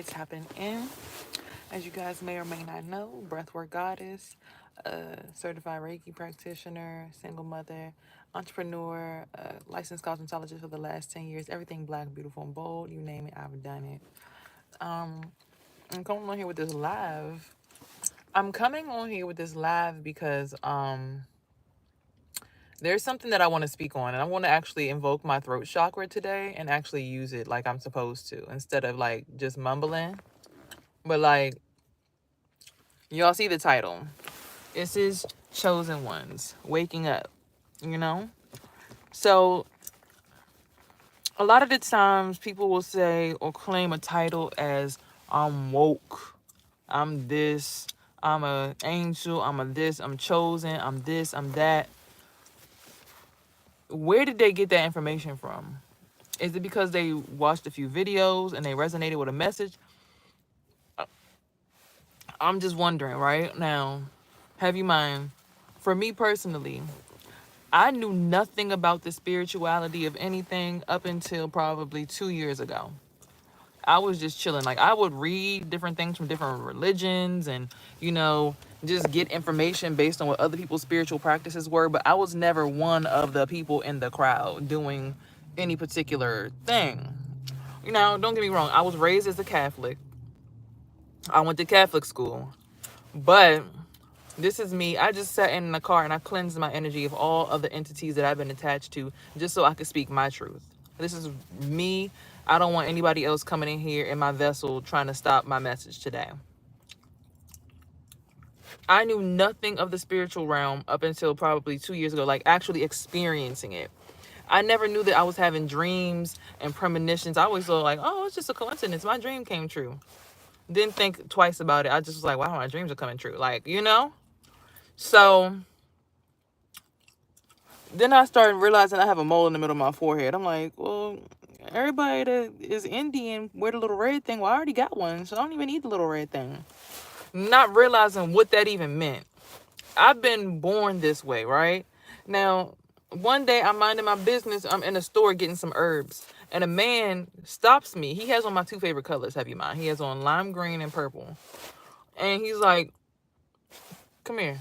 tapping in. As you guys may or may not know, breathwork goddess, certified Reiki practitioner, single mother, entrepreneur, licensed cosmetologist for the last 10 years. Everything black, beautiful, and bold. You name it, I've done it. I'm coming on here with this live. I'm coming on here with this live because there's something that I want to speak on, and I want to actually invoke my throat chakra today and actually use it like I'm supposed to instead of like just mumbling. But like, y'all see the title. This is Chosen Ones, Waking Up, you know? So a lot of the times people will say or claim a title as I'm woke, I'm this, I'm a angel, I'm a this, I'm chosen, I'm this, I'm that. Where did they get that information from? Is it because they watched a few videos and they resonated with a message? I'm just wondering right now. Have you mind? For me personally, I knew nothing about the spirituality of anything up until probably 2 years ago. I was just chilling. Like, I would read different things from different religions and, just get information based on what other people's spiritual practices were. But I was never one of the people in the crowd doing any particular thing. Don't get me wrong. I was raised as a Catholic. I went to Catholic school. But this is me. I just sat in the car and I cleansed my energy of all other entities that I've been attached to just so I could speak my truth. This is me. I don't want anybody else coming in here in my vessel trying to stop my message today. I knew nothing of the spiritual realm up until probably 2 years ago, like actually experiencing it. I never knew that I was having dreams and premonitions. I always thought like, oh, it's just a coincidence. My dream came true. Didn't think twice about it. I just was like, wow, my dreams are coming true. Like, So then I started realizing I have a mole in the middle of my forehead. I'm like, well, everybody that is Indian wear the little red thing. Well, I already got one, so I don't even need the little red thing. Not realizing what that even meant. I've been born this way, right? Now, one day I'm minding my business. I'm in a store getting some herbs. And a man stops me. He has on my two favorite colors, have you mind? He has on lime green and purple. And he's like, come here.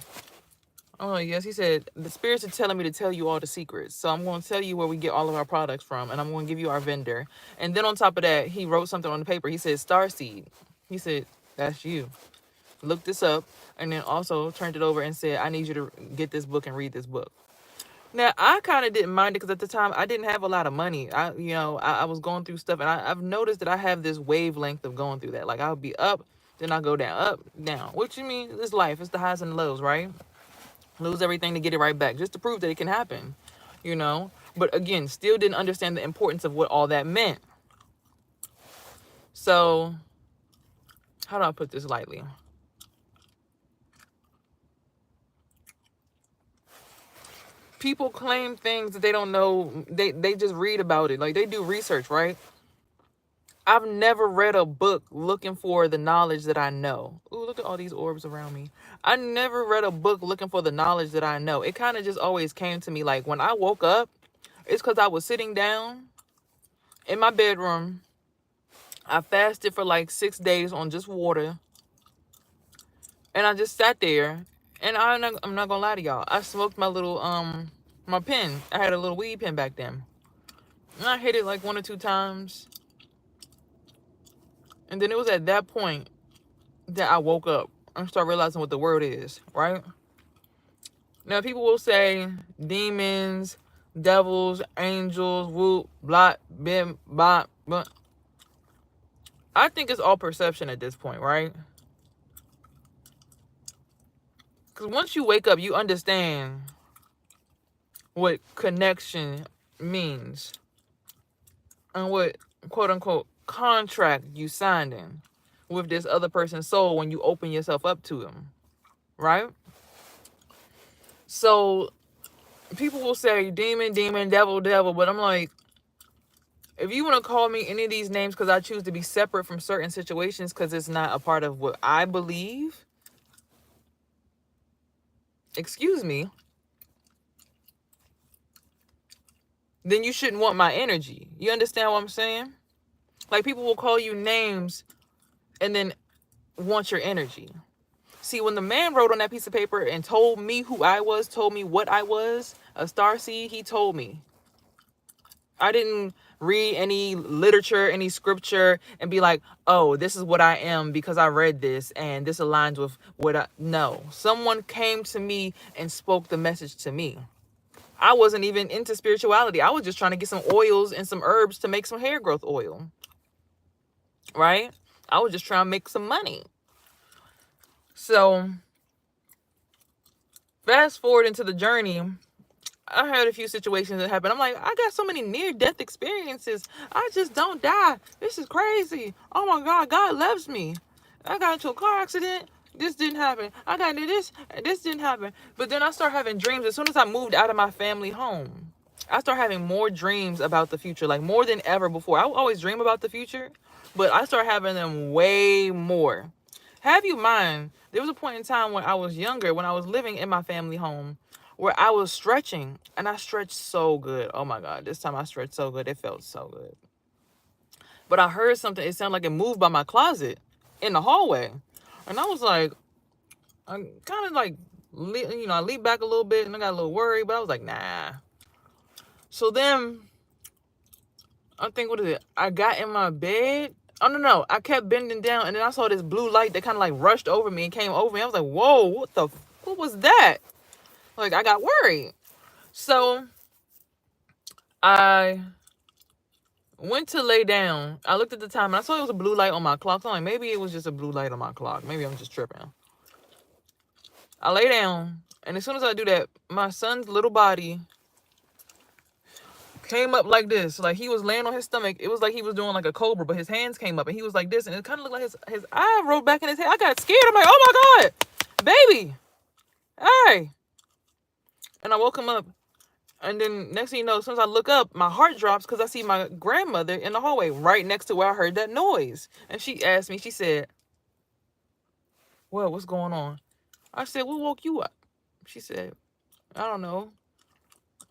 Oh, yes. He said, the spirits are telling me to tell you all the secrets. So I'm going to tell you where we get all of our products from. And I'm going to give you our vendor. And then on top of that, he wrote something on the paper. He said, Starseed. He said, that's you. Look this up. And then also turned it over and said, I need you to get this book and read this book. Now, I kind of didn't mind it because at the time I didn't have a lot of money. I was going through stuff, and I've noticed that I have this wavelength of going through that. Like, I'll be up, then I'll go down, up, down. Which, you mean, it's life. It's the highs and the lows, right? Lose everything to get it right back, just to prove that it can happen, But again, still didn't understand the importance of what all that meant. So, how do I put this lightly? People claim things that they don't know. They just read about it. Like, they do research, right? I've never read a book looking for the knowledge that I know. Ooh, look at all these orbs around me. I never read a book looking for the knowledge that I know. It kind of just always came to me. Like, when I woke up, it's because I was sitting down in my bedroom. I fasted for like 6 days on just water. And I just sat there. And I'm not gonna lie to y'all. I smoked my little, my pen. I had a little weed pen back then. And I hit it like 1 or 2 times. And then it was at that point that I woke up and start realizing what the word is, right? Now, people will say demons, devils, angels, whoop, blot, bim, bop, but I think it's all perception at this point, right? Because once you wake up, you understand what connection means and what, quote unquote, contract you signed in with this other person's soul when you open yourself up to them, right? So people will say demon, demon, devil, devil, but I'm like, if you want to call me any of these names because I choose to be separate from certain situations because it's not a part of what I believe, excuse me, then you shouldn't want my energy. You understand what I'm saying? Like, people will call you names and then want your energy. See, when the man wrote on that piece of paper and told me who I was, told me what I was, a starseed, he told me. I didn't read any literature, any scripture, and be like, oh, this is what I am because I read this and this aligns with what I... No. Someone came to me and spoke the message to me. I wasn't even into spirituality. I was just trying to get some oils and some herbs to make some hair growth oil. Right? I was just trying to make some money. So, fast forward into the journey, I had a few situations that happened. I'm like, I got so many near-death experiences. I just don't die. This is crazy. Oh my God, God loves me. I got into a car accident. This didn't happen. I got into this. This didn't happen. But then I started having dreams. As soon as I moved out of my family home, I started having more dreams about the future, like more than ever before. I would always dream about the future, but I started having them way more. Have you mind, there was a point in time when I was younger, when I was living in my family home, where I was stretching, and I stretched so good. Oh my God, this time I stretched so good. It felt so good. But I heard something. It sounded like it moved by my closet in the hallway. And I was like, I kind of like, I leaned back a little bit and I got a little worried, but I was like, nah. So then, I think, what is it? I got in my bed. Oh, no. I kept bending down, and then I saw this blue light that kind of like rushed over me and came over me. I was like, whoa, what was that? Like, I got worried. So I went to lay down. I looked at the time, and I saw it was a blue light on my clock. So I'm like, maybe it was just a blue light on my clock. Maybe I'm just tripping. I lay down, and as soon as I do that, my son's little body came up like this. Like, he was laying on his stomach. It was like he was doing like a cobra, but his hands came up, and he was like this, and it kind of looked like his eye rolled back in his head. I got scared. I'm like, oh my God, baby, hey. And I woke him up. And then next thing you know, as soon as I look up, my heart drops because I see my grandmother in the hallway right next to where I heard that noise. And she asked me, she said, well, what's going on? I said, what woke you up? She said, I don't know.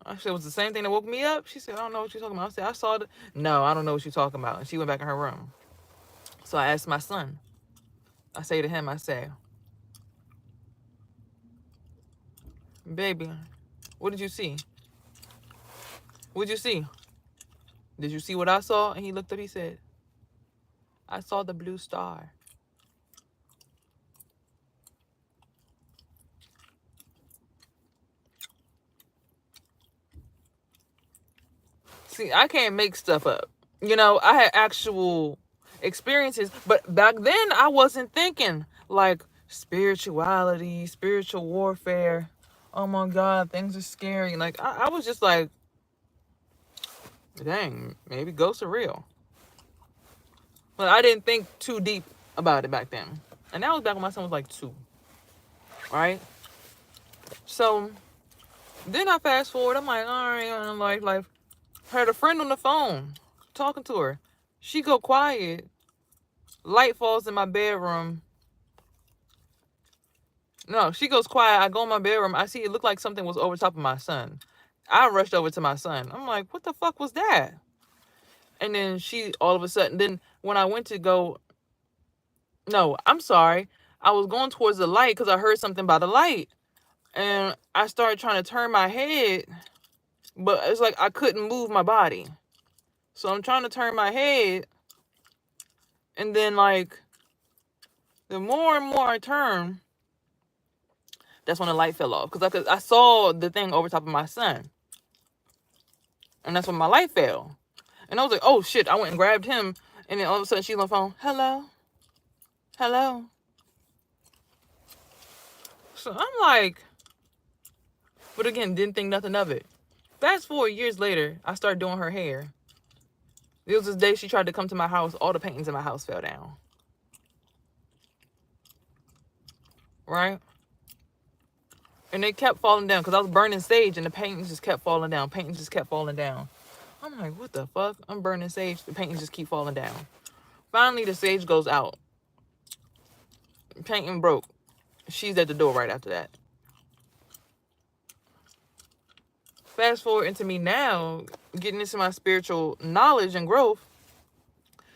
I said, it was the same thing that woke me up? She said, I don't know what you're talking about. I said, I saw it. No, I don't know what you're talking about. And she went back in her room. So I asked my son. I say to him, I say, baby, what did you see? What'd you see? Did you see what I saw? And he looked up, he said, I saw the blue star. See, I can't make stuff up. I had actual experiences, but back then I wasn't thinking like spirituality, spiritual warfare. Oh my God, things are scary. Like, I was just like, dang, maybe ghosts are real. But I didn't think too deep about it back then. And that was back when my son was like 2. Right? So then I fast forward. I'm like, all right, I'm like, had a friend on the phone talking to her. She go quiet. Light falls in my bedroom. No, she goes quiet. I go in my bedroom. I see it looked like something was over top of my son. I rushed over to my son. I'm like, what the fuck was that? And then she, all of a sudden, then when I went to go, no, I'm sorry. I was going towards the light because I heard something by the light. And I started trying to turn my head, but it's like I couldn't move my body. So I'm trying to turn my head. And then, like, the more and more I turn, that's when the light fell off. Because I saw the thing over top of my son. And that's when my light fell. And I was like, oh, shit. I went and grabbed him. And then all of a sudden, she's on the phone. Hello? Hello? So I'm like, but again, didn't think nothing of it. Fast forward years later, I started doing her hair. It was this day she tried to come to my house. All the paintings in my house fell down. Right? And they kept falling down because I was burning sage and the paintings just kept falling down. Paintings just kept falling down. I'm like, what the fuck? I'm burning sage. The paintings just keep falling down. Finally, the sage goes out. Painting broke. She's at the door right after that. Fast forward into me now, getting into my spiritual knowledge and growth.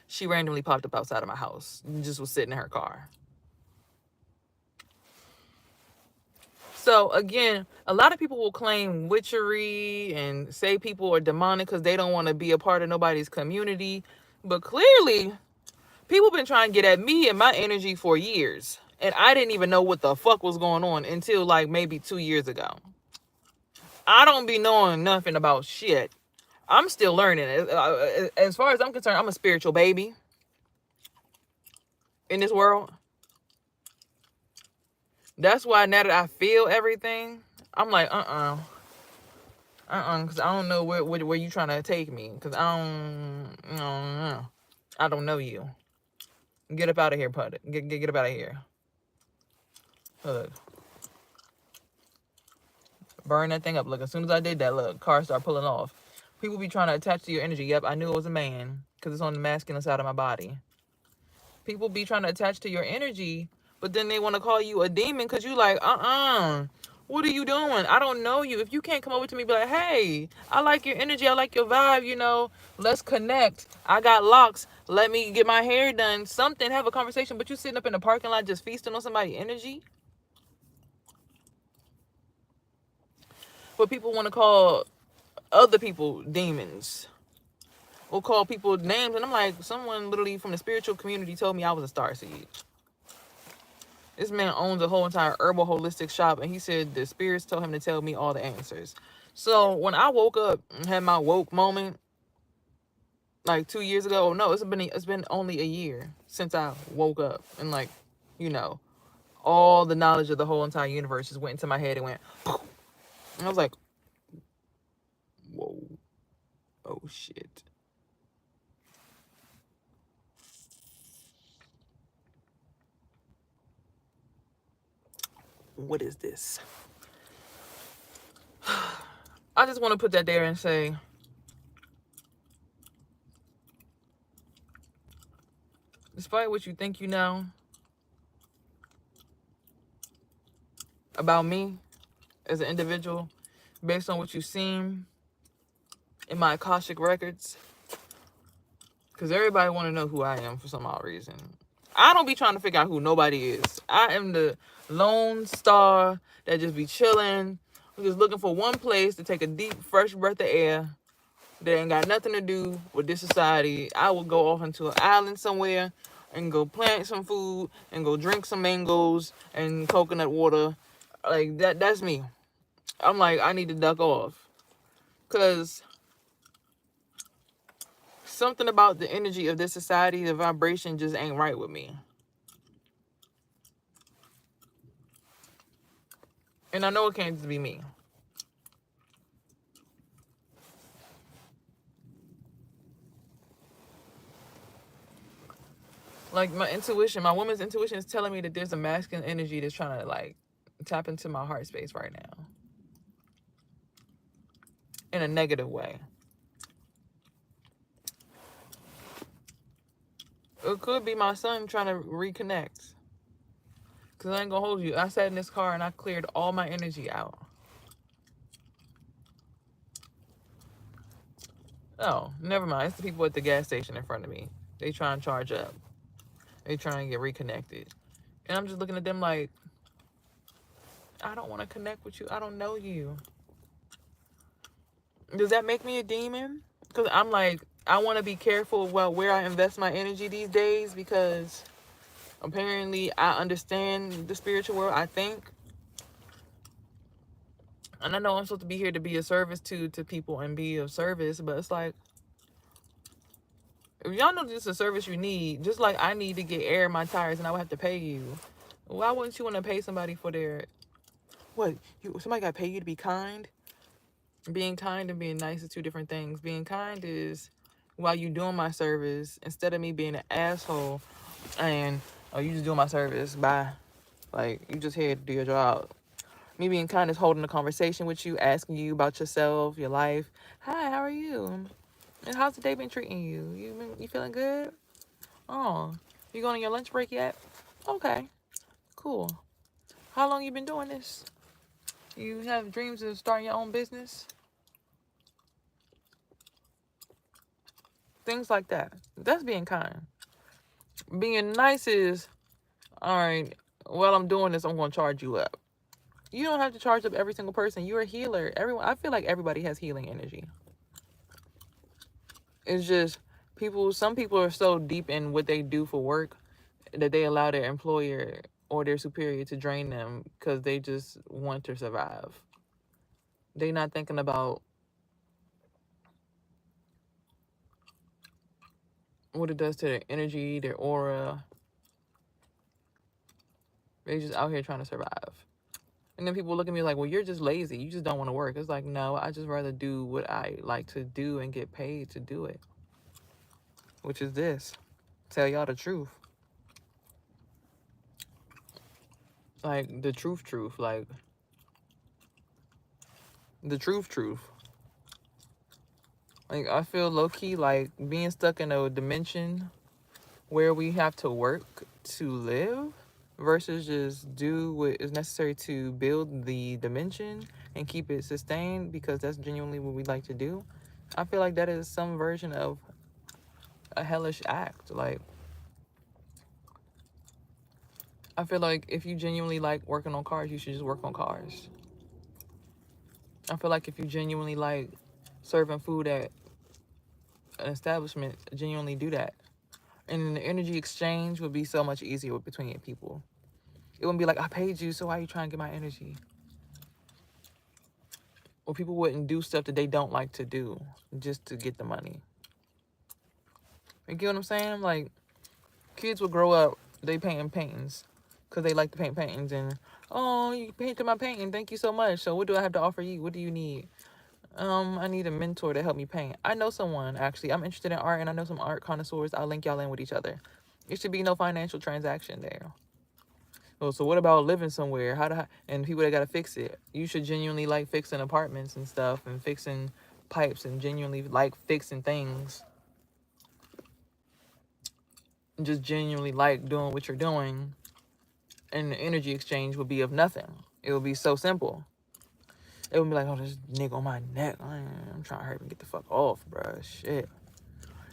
she randomly popped up outside of my house and just was sitting in her car. So again, a lot of people will claim witchery and say people are demonic because they don't want to be a part of nobody's community. But clearly, people been trying to get at me and my energy for years. And I didn't even know what the fuck was going on until like maybe 2 years ago. I don't be knowing nothing about shit. I'm still learning. As far as I'm concerned, I'm a spiritual baby in this world. That's why now that I feel everything, I'm like, because I don't know where you trying to take me. Because I don't know. I don't know you. Get up out of here, Put. Get up out of here. Look. Burn that thing up. Look, as soon as I did that, look, car start pulling off. People be trying to attach to your energy. Yep, I knew it was a man because it's on the masculine side of my body. People be trying to attach to your energy, but then they want to call you a demon because you like, what are you doing? I don't know you. If you can't come over to me and be like, hey, I like your energy. I like your vibe, you know. Let's connect. I got locks. Let me get my hair done. Something, have a conversation. But you sitting up in the parking lot just feasting on somebody's energy. But people want to call other people demons. Or call people names. And I'm like, someone literally from the spiritual community told me I was a starseed. This man owns a whole entire herbal holistic shop, and he said the spirits told him to tell me all the answers. So when I woke up and had my woke moment, like 2 years ago, no, it's been only a year since I woke up, and like, you know, all the knowledge of the whole entire universe just went into my head and went, poof. And I was like, whoa, oh shit. What is this? I just want to put that there and say, despite what you think you know about me as an individual, based on what you've seen in my Akashic records, because everybody want to know who I am for some odd reason. I don't be trying to figure out who nobody is. I am the lone star that just be chilling. I'm just looking for one place to take a deep, fresh breath of air that ain't got nothing to do with this society. I will go off into an island somewhere and go plant some food and go drink some mangoes and coconut water. Like, that's me. I'm like, I need to duck off. Because something about the energy of this society, the vibration just ain't right with me. And I know it can't just be me. Like, my intuition, my woman's intuition is telling me that there's a masculine energy that's trying to, like, tap into my heart space right now. In a negative way. It could be my son trying to reconnect. Because I ain't going to hold you. I sat in this car and I cleared all my energy out. Oh, never mind. It's the people at the gas station in front of me. They try and charge up. They try and get reconnected. And I'm just looking at them like, I don't want to connect with you. I don't know you. Does that make me a demon? Because I'm like, I want to be careful about where I invest my energy these days, because apparently I understand the spiritual world, I think. And I know I'm supposed to be here to be a service to people and be of service, but it's like, if y'all know this is a service you need, just like I need to get air in my tires and I would have to pay you, why wouldn't you want to pay somebody for their, what, somebody got to pay you to be kind? Being kind and being nice is two different things. Being kind is while you doing my service, instead of me being an asshole and, oh, you just doing my service, bye. Like, you just here to do your job. Me being kind is holding a conversation with you, asking you about yourself, your life. Hi, how are you? And how's the day been treating you? You feeling good? Oh, you going on your lunch break yet? Okay, cool. How long you been doing this? You have dreams of starting your own business? Things like that. That's being kind. Being nice is, all right, while I'm doing this, I'm going to charge you up. You don't have to charge up every single person. You're a healer. Everyone, I feel like everybody has healing energy. It's just some people are so deep in what they do for work that they allow their employer or their superior to drain them because they just want to survive. They're not thinking about what it does to their energy, their aura. They're just out here trying to survive. And then people look at me like, well, you're just lazy. You just don't want to work. It's like, no, I just rather do what I like to do and get paid to do it. Which is this. Tell y'all the truth. Like, the truth. Like, the truth. Like, I feel low-key like being stuck in a dimension where we have to work to live versus just do what is necessary to build the dimension and keep it sustained because that's genuinely what we like to do. I feel like that is some version of a hellish act. Like, I feel like if you genuinely like working on cars, you should just work on cars. I feel like if you genuinely like serving food at an establishment, genuinely do that. And then the energy exchange would be so much easier between people. It wouldn't be like, I paid you, so why are you trying to get my energy? Or people wouldn't do stuff that they don't like to do just to get the money. You get what I'm saying? Like, kids would grow up, they painting paintings because they like to paint paintings. And, oh, you painted my painting. Thank you so much. So what do I have to offer you? What do you need? I need a mentor to help me paint. I know someone, actually. I'm interested in art, and I know some art connoisseurs. I'll link y'all in with each other. It should be no financial transaction there. Oh, so what about living somewhere? And people that gotta fix it? You should genuinely like fixing apartments and stuff and fixing pipes and genuinely like fixing things. And just genuinely like doing what you're doing. And the energy exchange would be of nothing. It would be so simple. It would be like, oh, this nigga on my neck. I'm trying to hurry and get the fuck off, bro. Shit.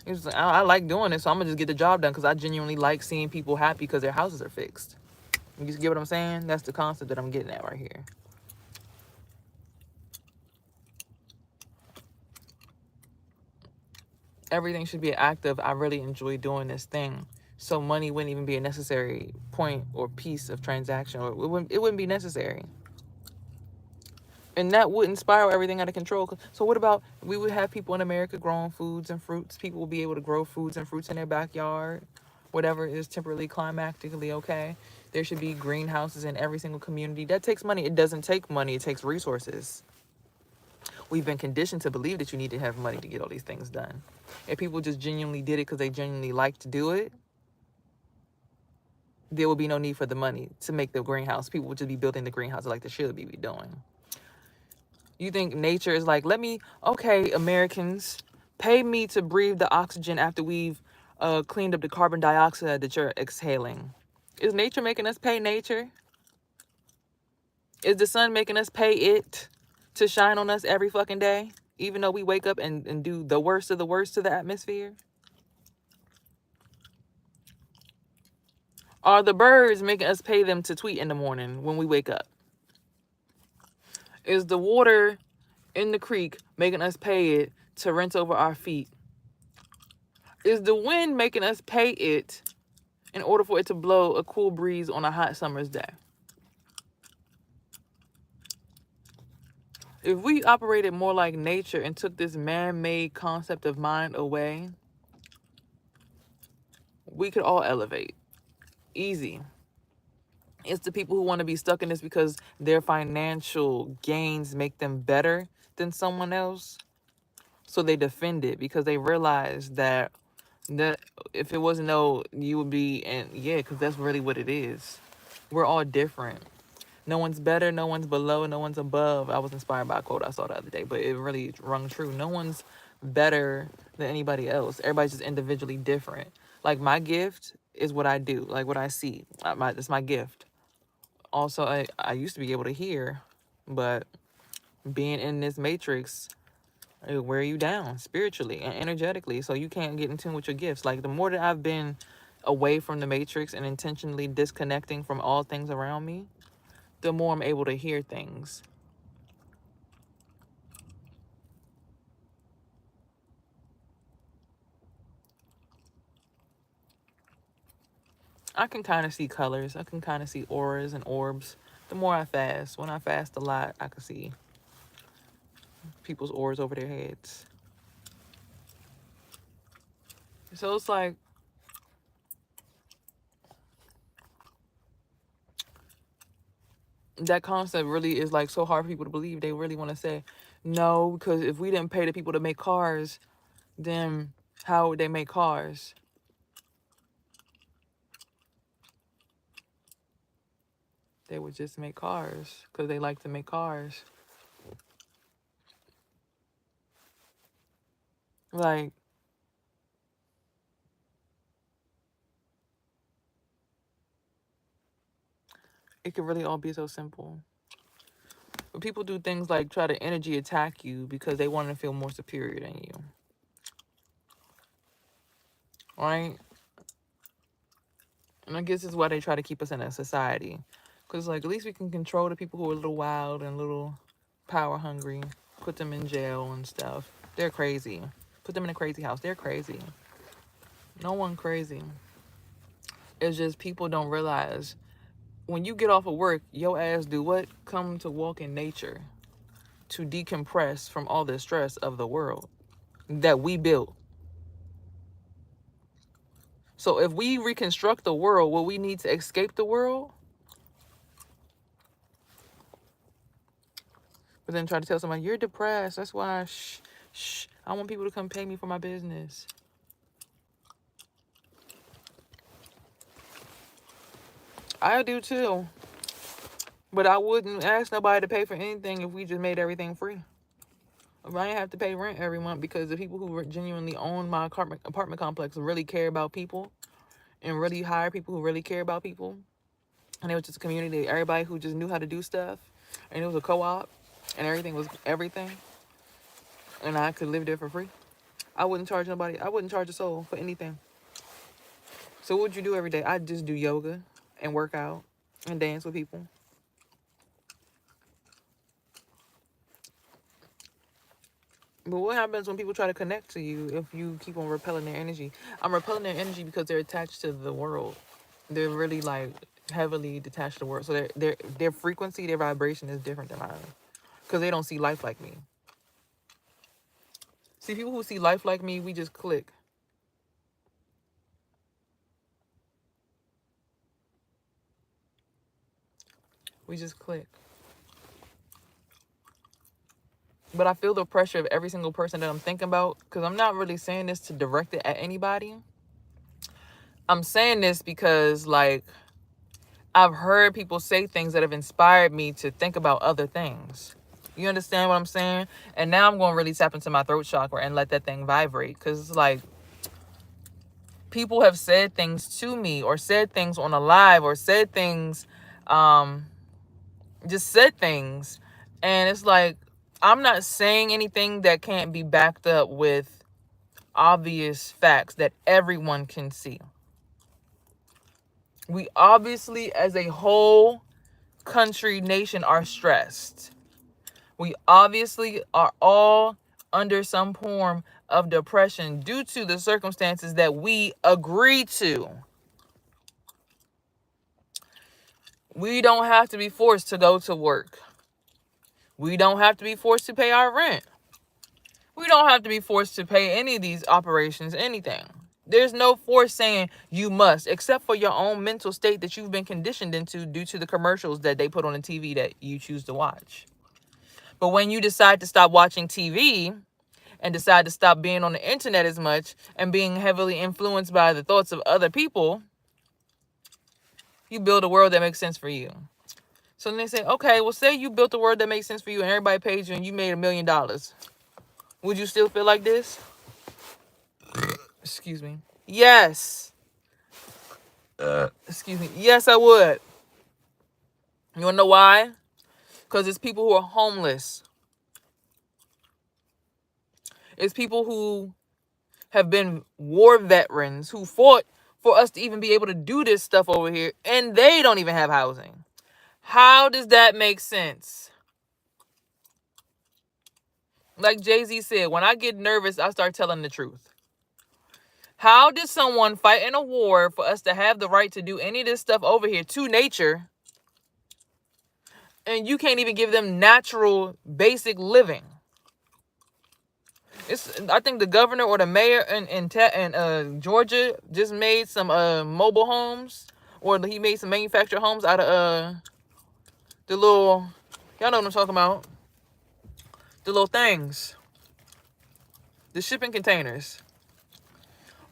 It's like, I like doing it, so I'm gonna just get the job done because I genuinely like seeing people happy because their houses are fixed. You just get what I'm saying? That's the concept that I'm getting at right here. Everything should be an act of, I really enjoy doing this thing. So money wouldn't even be a necessary point or piece of transaction. Or it wouldn't be necessary. And that wouldn't spiral everything out of control. So what about, we would have people in America growing foods and fruits. People will be able to grow foods and fruits in their backyard. Whatever is temporarily climactically okay. There should be greenhouses in every single community. That takes money. It doesn't take money. It takes resources. We've been conditioned to believe that you need to have money to get all these things done. If people just genuinely did it because they genuinely like to do it, there would be no need for the money to make the greenhouse. People would just be building the greenhouse like they should be doing. You think nature is like, okay, Americans, pay me to breathe the oxygen after we've cleaned up the carbon dioxide that you're exhaling. Is nature making us pay nature? Is the sun making us pay it to shine on us every fucking day? Even though we wake up and do the worst of the worst to the atmosphere? Are the birds making us pay them to tweet in the morning when we wake up? Is the water in the creek making us pay it to rinse over our feet? Is the wind making us pay it in order for it to blow a cool breeze on a hot summer's day? If we operated more like nature and took this man-made concept of mind away, we could all elevate. Easy. It's the people who want to be stuck in this because their financial gains make them better than someone else. So they defend it because they realize that if it wasn't you would be, and yeah, because that's really what it is. We're all different. No one's better, no one's below, no one's above. I was inspired by a quote I saw the other day, but it really rung true. No one's better than anybody else. Everybody's just individually different. Like, my gift is what I do, like what I see. That's my gift. Also, I used to be able to hear, but being in this matrix, It'll wear you down spiritually and energetically, so you can't get in tune with your gifts. Like, the more that I've been away from the matrix and intentionally disconnecting from all things around me, the more I'm able to hear things. I can kind of see colors. I can kind of see auras and orbs. The more I fast, when I fast a lot, I can see people's auras over their heads. So it's like, that concept really is like so hard for people to believe. They really want to say, no, because if we didn't pay the people to make cars, then how would they make cars? They would just make cars because they like to make cars. Like, it could really all be so simple. But people do things like try to energy attack you because they want to feel more superior than you. Right? And I guess this is why they try to keep us in a society. Because, like, at least we can control the people who are a little wild and a little power hungry. Put them in jail and stuff. They're crazy. Put them in a crazy house. They're crazy. No one crazy. It's just people don't realize when you get off of work, your ass do what? Come to walk in nature to decompress from all the stress of the world that we built. So if we reconstruct the world, will we need to escape the world? But then try to tell somebody, you're depressed. That's why, shh. I want people to come pay me for my business. I do too. But I wouldn't ask nobody to pay for anything if we just made everything free. If I didn't have to pay rent every month, because the people who genuinely own my apartment complex really care about people and really hire people who really care about people. And it was just a community, everybody who just knew how to do stuff. And it was a co-op and everything was everything. And I could live there for free. I wouldn't charge nobody. I wouldn't charge a soul for anything. So what would you do every day? I'd just do yoga and work out and dance with people. But what happens when people try to connect to you if you keep on repelling their energy? I'm repelling their energy because they're attached to the world. They're really like heavily detached to the world. So their frequency, their vibration is different than mine. Because they don't see life like me. See, people who see life like me, we just click. We just click. But I feel the pressure of every single person that I'm thinking about, because I'm not really saying this to direct it at anybody. I'm saying this because, like, I've heard people say things that have inspired me to think about other things. You understand what I'm saying? And now I'm going to really tap into my throat chakra and let that thing vibrate. Because it's like, people have said things to me or said things on a live or said things, just said things. And it's like, I'm not saying anything that can't be backed up with obvious facts that everyone can see. We obviously, as a whole country, nation, are stressed. We obviously are all under some form of depression due to the circumstances that we agree to. We don't have to be forced to go to work. We don't have to be forced to pay our rent. We don't have to be forced to pay any of these operations, anything. There's no force saying you must, except for your own mental state that you've been conditioned into due to the commercials that they put on the TV that you choose to watch. But when you decide to stop watching TV and decide to stop being on the internet as much and being heavily influenced by the thoughts of other people, you build a world that makes sense for you. So then they say, okay, well, say you built a world that makes sense for you and everybody paid you and you made $1 million. Would you still feel like this? Excuse me. Yes. Excuse me. Yes, I would. You want to know why? Because it's people who are homeless. It's people who have been war veterans who fought for us to even be able to do this stuff over here, and they don't even have housing. How does that make sense? Like Jay-Z said, when I get nervous, I start telling the truth. How did someone fight in a war for us to have the right to do any of this stuff over here to nature, and you can't even give them natural, basic living? I think the governor or the mayor in Georgia just made some mobile homes, or he made some manufactured homes out of the little, y'all know what I'm talking about, the little things, the shipping containers.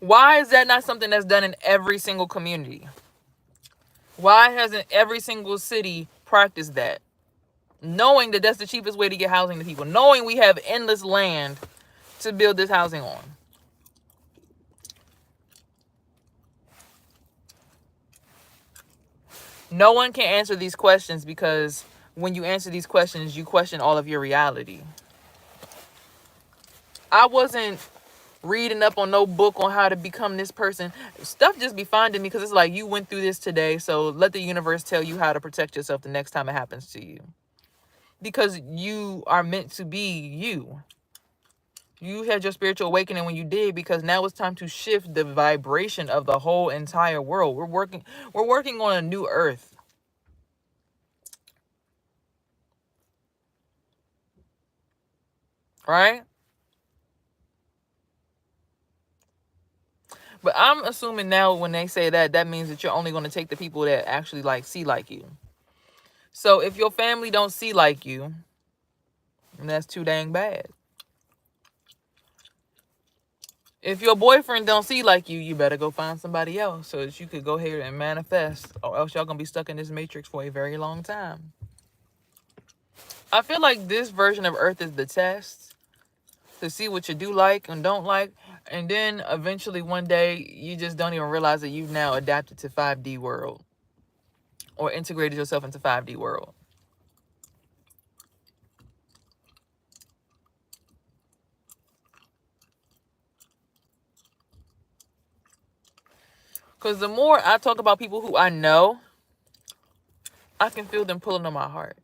Why is that not something that's done in every single community? Why hasn't every single city practiced that? Knowing that that's the cheapest way to get housing to people. Knowing we have endless land to build this housing on. No one can answer these questions, because when you answer these questions, you question all of your reality. I wasn't reading up on no book on how to become this person. Stuff just be finding me, because it's like, you went through this today, so let the universe tell you how to protect yourself the next time it happens to you. Because you are meant to be you. You had your spiritual awakening when you did, because now it's time to shift the vibration of the whole entire world. We're working on a new earth. Right? But I'm assuming now when they say that, that means that you're only going to take the people that actually see like you. So if your family don't see like you, that's too dang bad. If your boyfriend don't see like you, you better go find somebody else so that you could go ahead and manifest, or else y'all gonna be stuck in this matrix for a very long time. I feel like this version of Earth is the test to see what you do like and don't like, and then eventually one day you just don't even realize that you've now adapted to 5D world, or integrated yourself into 5D world. Because the more I talk about people who I know, I can feel them pulling on my heart.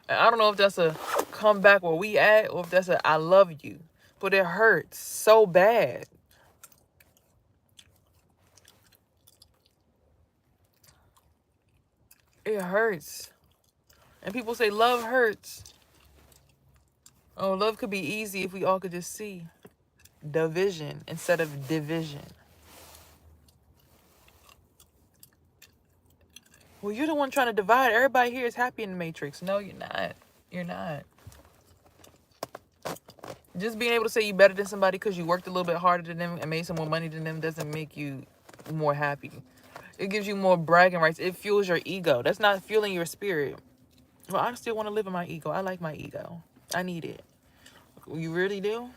And I don't know if that's a come back where we at, or if that's a I love you. But it hurts so bad. It hurts. And people say love hurts. Oh, love could be easy if we all could just see division instead of division. Well, you're the one trying to divide. Everybody here is happy in the Matrix. No, you're not. You're not. Just being able to say you're better than somebody because you worked a little bit harder than them and made some more money than them doesn't make you more happy. It gives you more bragging rights. It fuels your ego. That's not fueling your spirit. Well, I still want to live in my ego. I like my ego. I need it. You really do?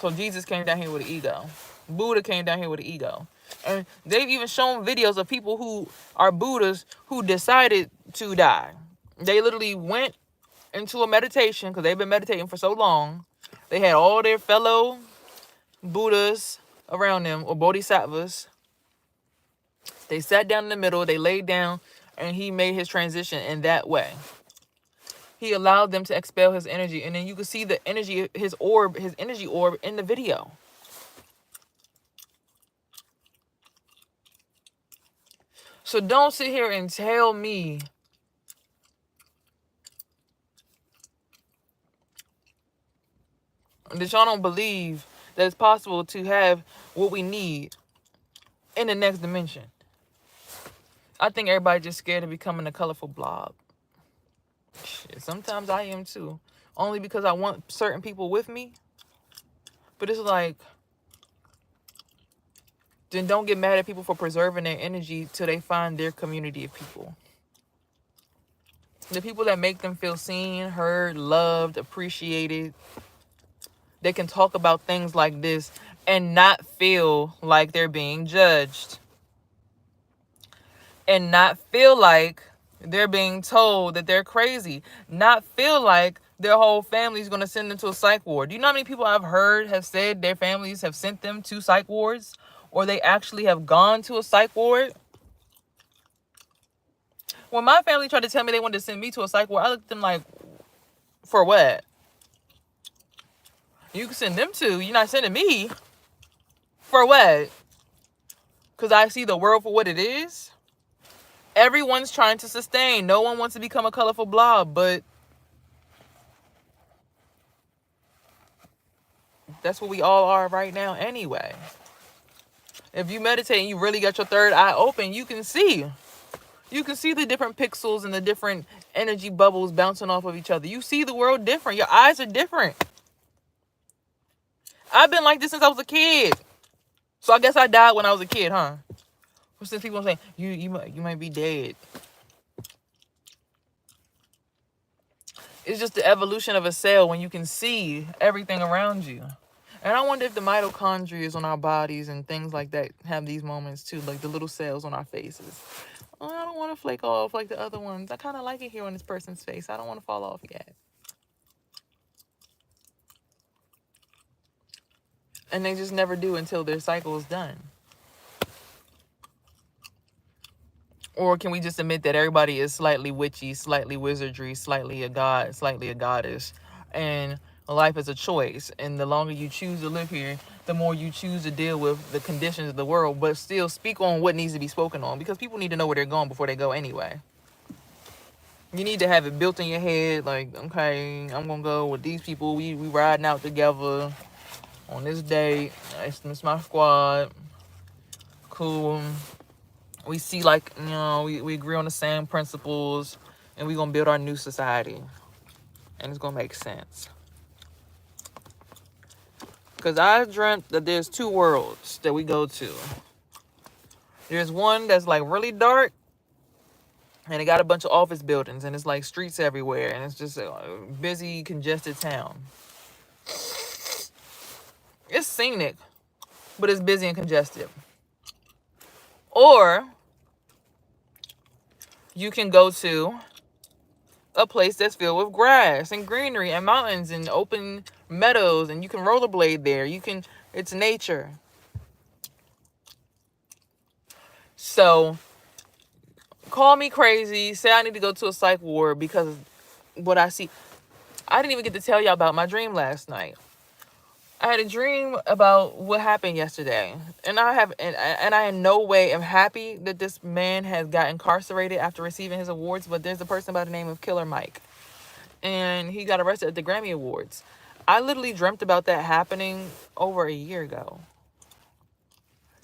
So Jesus came down here with an ego. Buddha came down here with an ego. And they've even shown videos of people who are Buddhas who decided to die. They literally went into a meditation because they've been meditating for so long. They had all their fellow Buddhas around them, or bodhisattvas. They sat down in the middle, they laid down, and he made his transition in that way. He allowed them to expel his energy, and then you could see the energy, his energy orb in the video. So don't sit here and tell me that y'all don't believe that it's possible to have what we need in the next dimension. I think everybody just scared of becoming a colorful blob. Shit, sometimes I am too. Only because I want certain people with me. But it's like, then don't get mad at people for preserving their energy till they find their community of people. The people that make them feel seen, heard, loved, appreciated. They can talk about things like this and not feel like they're being judged. And not feel like they're being told that they're crazy. Not feel like their whole family is going to send them to a psych ward. Do you know how many people I've heard have said their families have sent them to psych wards, or they actually have gone to a psych ward? When my family tried to tell me they wanted to send me to a psych ward, I looked at them like, for what? You can send them to, you're not sending me. For what? Because I see the world for what it is. Everyone's trying to sustain. No one wants to become a colorful blob, but that's what we all are right now anyway. If you meditate and you really got your third eye open, you can see. You can see the different pixels and the different energy bubbles bouncing off of each other. You see the world different. Your eyes are different. I've been like this since I was a kid. So I guess I died when I was a kid, huh? Since people say you might be dead. It's just the evolution of a cell when you can see everything around you. And I wonder if the mitochondria on our bodies and things like that have these moments too, like the little cells on our faces. Oh, I don't want to flake off like the other ones. I kind of like it here on this person's face. I don't want to fall off yet. And they just never do until their cycle is done. Or can we just admit that everybody is slightly witchy, slightly wizardry, slightly a god, slightly a goddess, and life is a choice, and the longer you choose to live here, the more you choose to deal with the conditions of the world, but still speak on what needs to be spoken on, because people need to know where they're going before they go anyway. You need to have it built in your head, like, okay, I'm gonna go with these people, we riding out together on this date, it's my squad, cool. We see, like, you know, we agree on the same principles, and we're going to build our new society. And it's going to make sense. Because I dreamt that there's two worlds that we go to. There's one that's, like, really dark, and it got a bunch of office buildings, and it's, like, streets everywhere, and it's just a busy, congested town. It's scenic, but it's busy and congested. Or you can go to a place that's filled with grass and greenery and mountains and open meadows, and you can rollerblade there. It's nature. So call me crazy, say I need to go to a psych ward because of what I see. I didn't even get to tell y'all about my dream last night. I had a dream about what happened yesterday, and I in no way am happy that this man has got incarcerated after receiving his awards, but there's a person by the name of Killer Mike, and he got arrested at the Grammy Awards. I literally dreamt about that happening over a year ago.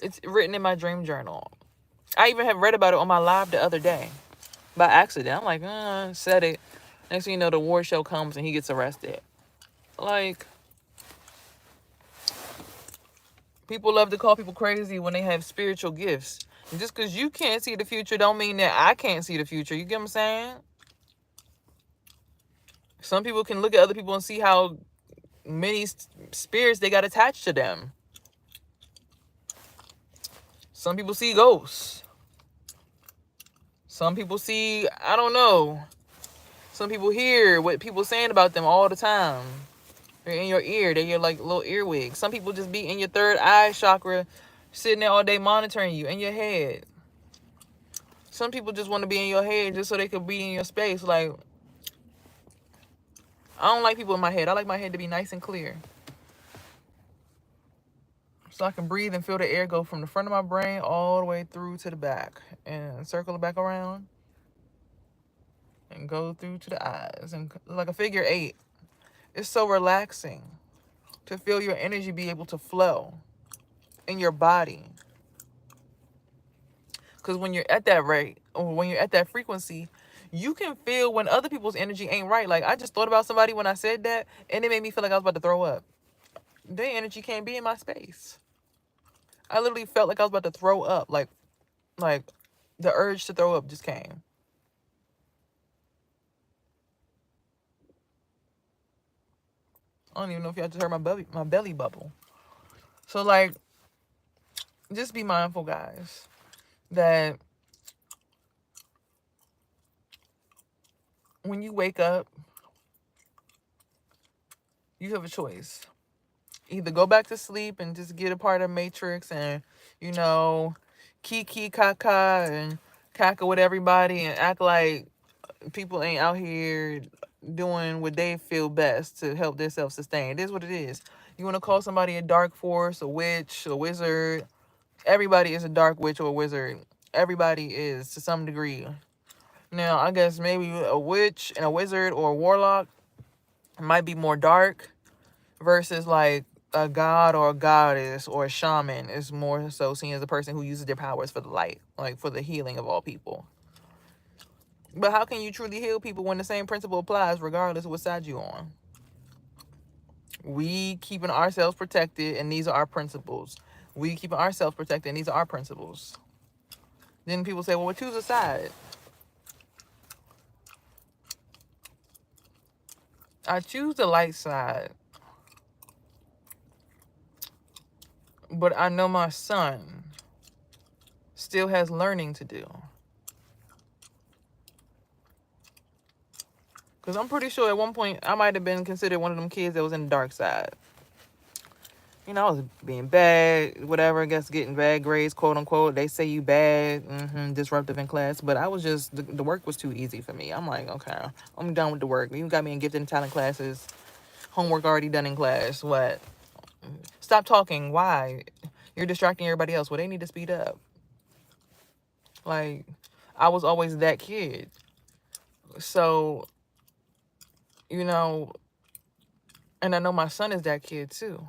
It's written in my dream journal. I even have read about it on my live the other day by accident. I'm like, said it. Next thing you know, the award show comes and he gets arrested. Like, people love to call people crazy when they have spiritual gifts. And just because you can't see the future don't mean that I can't see the future. You get what I'm saying? Some people can look at other people and see how many spirits they got attached to them. Some people see ghosts. Some people see, I don't know. Some people hear what people saying about them all the time. They're in your ear. They're your, like, little earwig. Some people just be in your third eye chakra, sitting there all day monitoring you in your head. Some people just want to be in your head just so they could be in your space. Like, I don't like people in my head. I like my head to be nice and clear, so I can breathe and feel the air go from the front of my brain all the way through to the back and circle it back around and go through to the eyes, and like a figure 8. It's so relaxing to feel your energy be able to flow in your body. Because when you're at that rate, or when you're at that frequency, you can feel when other people's energy ain't right. Like, I just thought about somebody when I said that, and it made me feel like I was about to throw up. Their energy can't be in my space. I literally felt like I was about to throw up. Like the urge to throw up just came. I don't even know if y'all just heard my belly bubble. So, like, just be mindful, guys, that when you wake up, You have a choice. Either go back to sleep and just get a part of Matrix and, you know, kiki kaka and cackle with everybody and act like people ain't out here doing what they feel best to help themselves sustain. It is what it is. You want to call somebody a dark force, a witch, a wizard. Everybody is a dark witch or a wizard. Everybody is to some degree. Now, I guess maybe a witch and a wizard or a warlock might be more dark versus like a god or a goddess or a shaman is more so seen as a person who uses their powers for the light, like for the healing of all people. But how can you truly heal people when the same principle applies regardless of what side you're on? We keeping ourselves protected, and these are our principles. We keeping ourselves protected, and these are our principles. Then people say, well, choose a side. I choose the light side, but I know my son still has learning to do. Because I'm pretty sure at one point I might have been considered one of them kids that was in the dark side. You know, I was being bad, whatever, I guess getting bad grades, quote unquote. They say you bad, disruptive in class. But I was just, the work was too easy for me. I'm like, okay, I'm done with the work. You got me in gifted and talent classes. Homework already done in class. What? Stop talking. Why? You're distracting everybody else. Well, they need to speed up. Like, I was always that kid. So, you know, and I know my son is that kid too.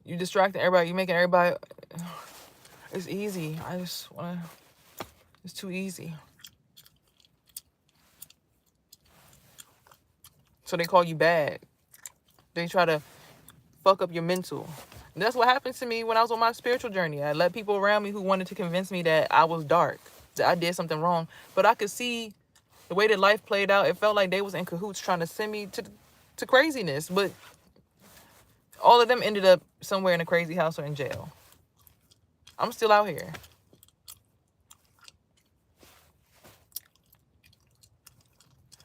You distracting everybody. You making everybody. It's easy. I just want to. It's too easy. So they call you bad. They try to fuck up your mental. And that's what happened to me when I was on my spiritual journey. I let people around me who wanted to convince me that I was dark, that I did something wrong. But I could see the way that life played out. It felt like they was in cahoots trying to send me to craziness. But all of them ended up somewhere in a crazy house or in jail. I'm still out here.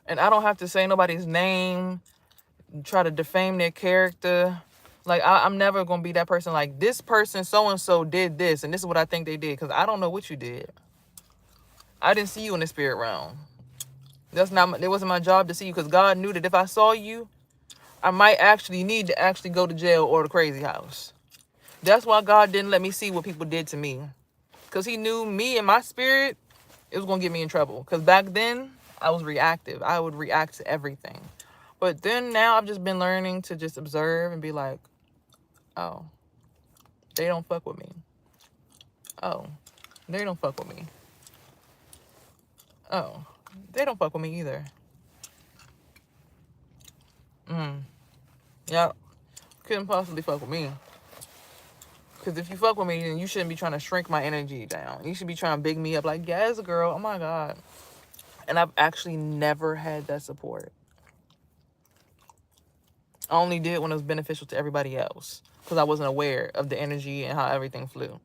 And I don't have to say nobody's name, try to defame their character. Like, I'm never going to be that person like, this person so-and-so did this, and this is what I think they did, because I don't know what you did. I didn't see you in the spirit realm. It wasn't my job to see you, because God knew that if I saw you, I might actually need to actually go to jail or the crazy house. That's why God didn't let me see what people did to me, because he knew me and my spirit, it was going to get me in trouble. Because back then, I was reactive. I would react to everything. But then now I've just been learning to just observe and be like, oh, they don't fuck with me. Oh, they don't fuck with me. Oh, they don't fuck with me either. Yep. Couldn't possibly fuck with me. Because if you fuck with me, then you shouldn't be trying to shrink my energy down. You should be trying to big me up like, yes, girl. Oh, my God. And I've actually never had that support. I only did when it was beneficial to everybody else. Because I wasn't aware of the energy and how everything flew.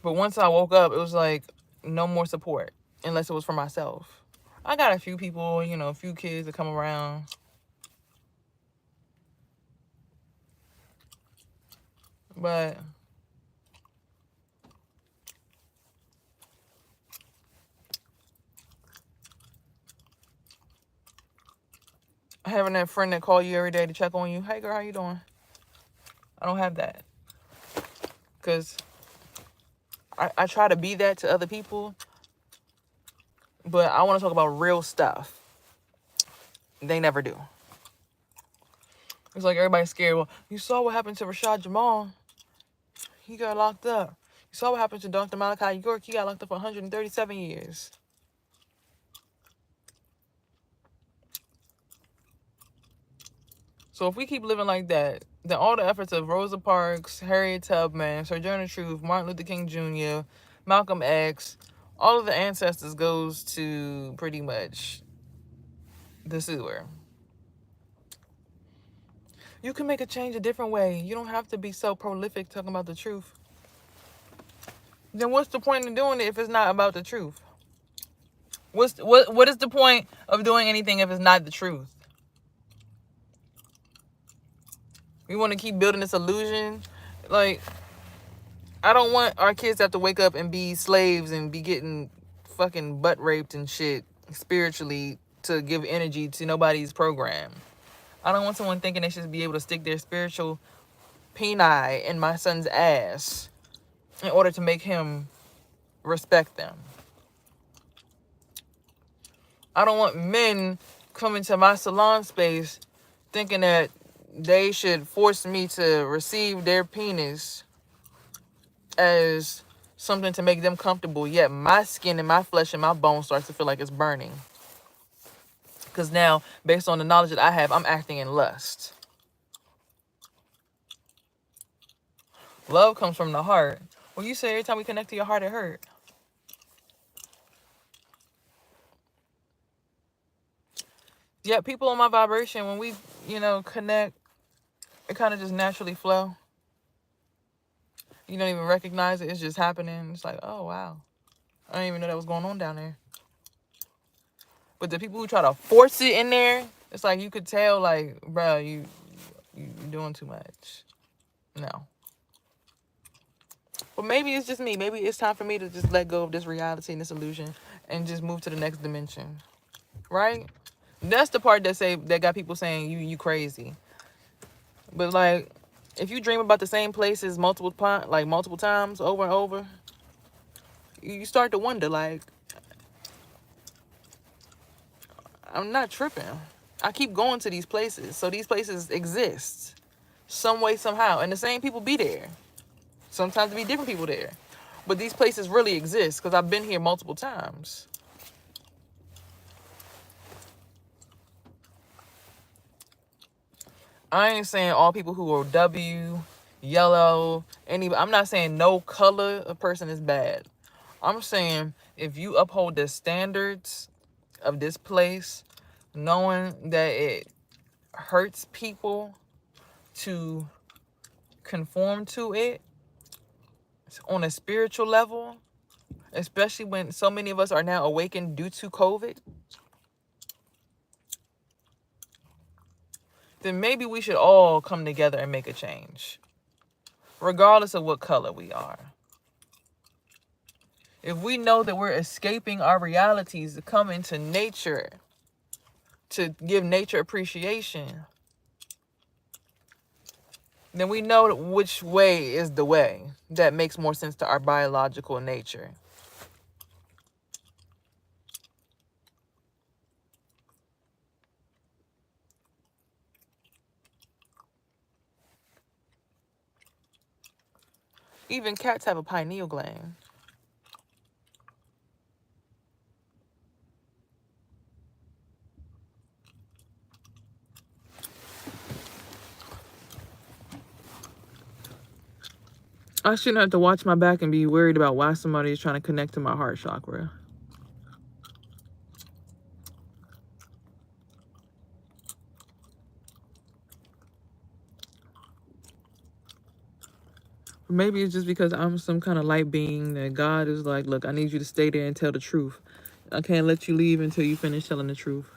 But once I woke up, it was like no more support. Unless it was for myself. I got a few people, a few kids that come around. But having that friend that call you every day to check on you. Hey, girl, how you doing? I don't have that. Because I try to be that to other people. But I want to talk about real stuff. They never do. It's like everybody's scared. Well, you saw what happened to Rashad Jamal. He got locked up. You saw what happened to Dr. Malachi York. He got locked up for 137 years. So if we keep living like that, then all the efforts of Rosa Parks, Harriet Tubman, Sojourner Truth, Martin Luther King Jr., Malcolm X, all of the ancestors goes to pretty much the sewer. You can make a change a different way. You don't have to be so prolific talking about the truth. Then what's the point of doing it if it's not about the truth? What is the point of doing anything if it's not the truth? We want to keep building this illusion. Like, I don't want our kids to have to wake up and be slaves and be getting fucking butt raped and shit spiritually to give energy to nobody's program. I don't want someone thinking they should be able to stick their spiritual peni in my son's ass in order to make him respect them. I don't want men coming to my salon space thinking that they should force me to receive their penis as something to make them comfortable, yet my skin and my flesh and my bones starts to feel like it's burning. Because now, based on the knowledge that I have, I'm acting in lust. Love comes from the heart. Well, you say every time we connect to your heart, it hurt. Yeah, people on my vibration, when we, connect, it kind of just naturally flow. You don't even recognize it. It's just happening. It's like, oh, wow. I didn't even know that was going on down there. But the people who try to force it in there, it's like you could tell, like, bro, you doing too much. No. But maybe it's just me. Maybe it's time for me to just let go of this reality and this illusion and just move to the next dimension. Right? That's the part that got people saying you crazy. But like, if you dream about the same places multiple times over and over, you start to wonder, like, I'm not tripping. I keep going to these places, so these places exist some way, somehow, and the same people be there. Sometimes there be different people there, but these places really exist because I've been here multiple times. I ain't saying all people who are W, yellow, I'm not saying no color of person is bad. I'm saying if you uphold the standards of this place, knowing that it hurts people to conform to it on a spiritual level, especially when so many of us are now awakened due to COVID, then maybe we should all come together and make a change, regardless of what color we are. If we know that we're escaping our realities to come into nature, to give nature appreciation, then we know which way is the way that makes more sense to our biological nature. Even cats have a pineal gland. I shouldn't have to watch my back and be worried about why somebody is trying to connect to my heart chakra. Maybe it's just because I'm some kind of light being that God is like, look, I need you to stay there and tell the truth. I can't let you leave until you finish telling the truth.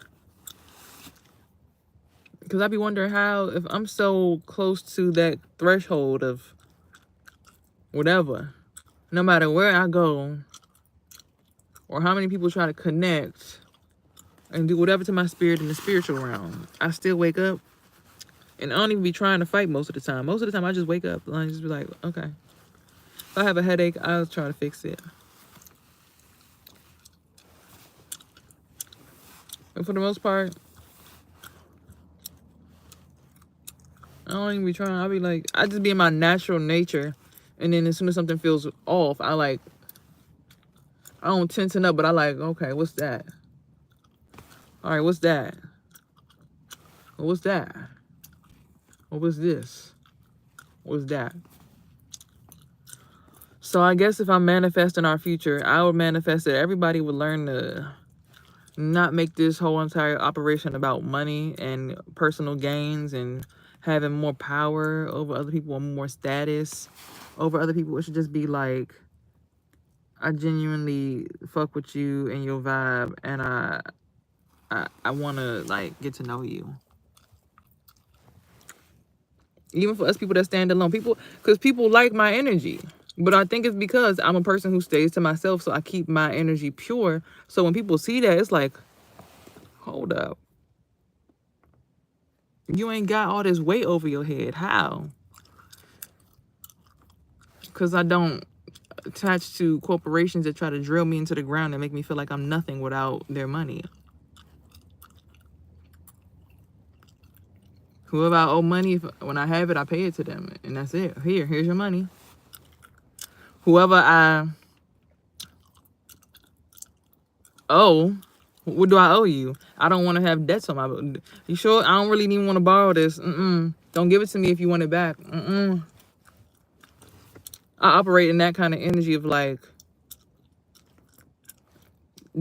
Because I be wondering how, if I'm so close to that threshold of whatever, no matter where I go or how many people try to connect and do whatever to my spirit in the spiritual realm, I still wake up and I don't even be trying to fight most of the time. Most of the time I just wake up and I just be like, okay. If I have a headache, I'll try to fix it. And for the most part, I don't even be trying. I'll be like, I just be in my natural nature. And then as soon as something feels off, I don't tensen up, but I like, okay, what's that? All right, what's that? What's that? What was this? What's that? So I guess if I'm manifesting our future, I would manifest that everybody would learn to not make this whole entire operation about money and personal gains and having more power over other people and more status over other people. It should just be like, I genuinely fuck with you and your vibe, and I want to like get to know you. Even for us people that stand alone, because people like my energy. But I think it's because I'm a person who stays to myself, so I keep my energy pure. So when people see that, it's like, hold up. You ain't got all this weight over your head. How? Because I don't attach to corporations that try to drill me into the ground and make me feel like I'm nothing without their money. Whoever I owe money, when I have it, I pay it to them. And that's it. Here's your money. Whoever I owe, what do I owe you? I don't want to have debts on my... You sure? I don't really even want to borrow this. Don't give it to me if you want it back. I operate in that kind of energy of like,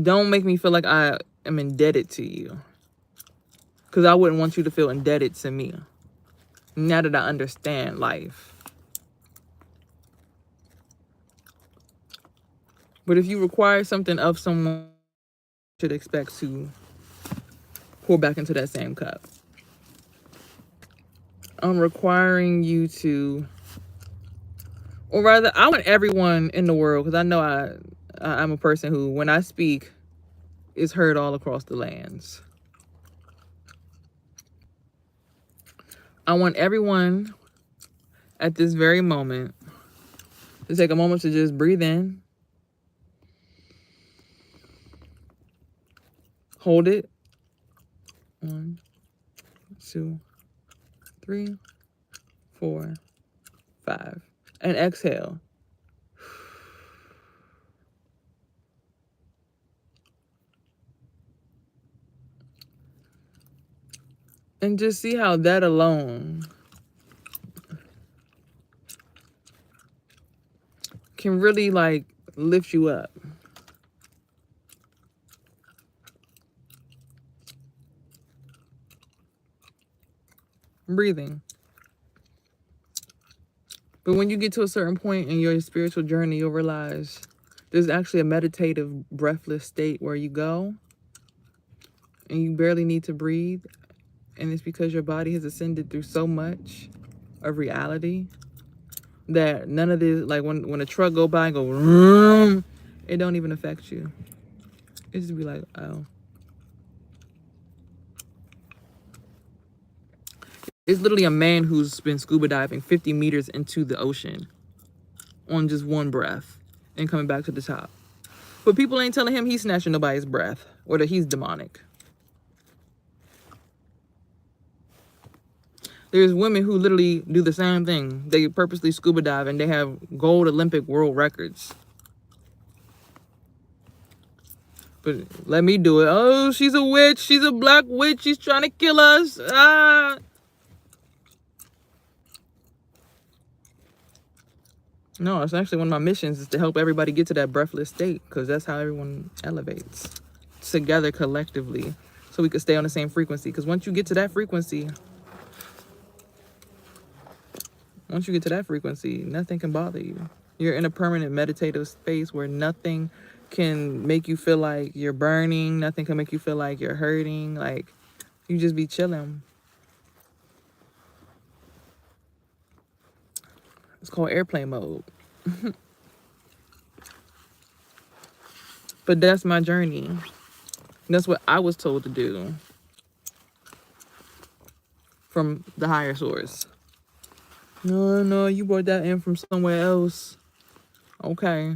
don't make me feel like I am indebted to you. Because I wouldn't want you to feel indebted to me. Now that I understand life. But if you require something of someone, you should expect to pour back into that same cup. I'm requiring you to, or rather, I want everyone in the world, because I know I'm a person who, when I speak, is heard all across the lands. I want everyone at this very moment to take a moment to just breathe in, hold it. 1, 2, 3, 4, 5. And exhale. And just see how that alone can really like lift you up. Breathing. But when you get to a certain point in your spiritual journey, you'll realize there's actually a meditative, breathless state where you go and you barely need to breathe. And it's because your body has ascended through so much of reality that none of this, like when a truck go by and go, vroom, it don't even affect you. It just be like, oh. It's literally a man who's been scuba diving 50 meters into the ocean on just one breath and coming back to the top. But people ain't telling him he's snatching nobody's breath or that he's demonic. There's women who literally do the same thing. They purposely scuba dive and they have gold Olympic world records. But let me do it. Oh, she's a witch. She's a black witch. She's trying to kill us. Ah. No, it's actually one of my missions is to help everybody get to that breathless state, because that's how everyone elevates together collectively, so we could stay on the same frequency. Because once you get to that frequency, nothing can bother you. You're in a permanent meditative space where nothing can make you feel like you're burning. Nothing can make you feel like you're hurting. Like, you just be chilling. It's called airplane mode. But that's my journey. That's what I was told to do from the higher source. No, you brought that in from somewhere else. Okay.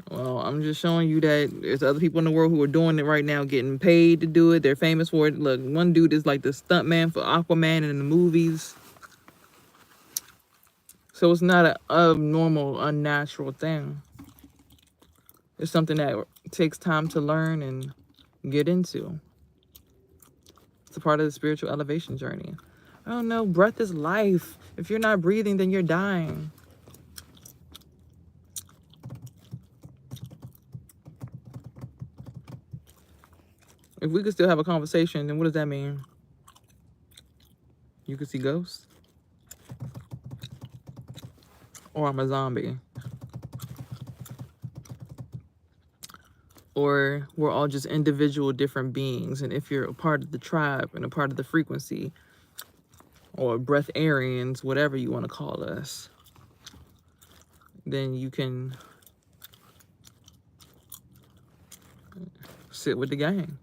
Well, I'm just showing you that there's other people in the world who are doing it right now, getting paid to do it. They're famous for it. Look, one dude is like the stuntman for Aquaman in the movies. So it's not an abnormal, unnatural thing. It's something that takes time to learn and get into. It's a part of the spiritual elevation journey. I don't know. Breath is life. If you're not breathing, then you're dying. If we could still have a conversation, then what does that mean? You could see ghosts? Or I'm a zombie? or we're all just individual different beings. And if you're a part of the tribe and a part of the frequency, or breatharians, whatever you want to call us, then you can sit with the gang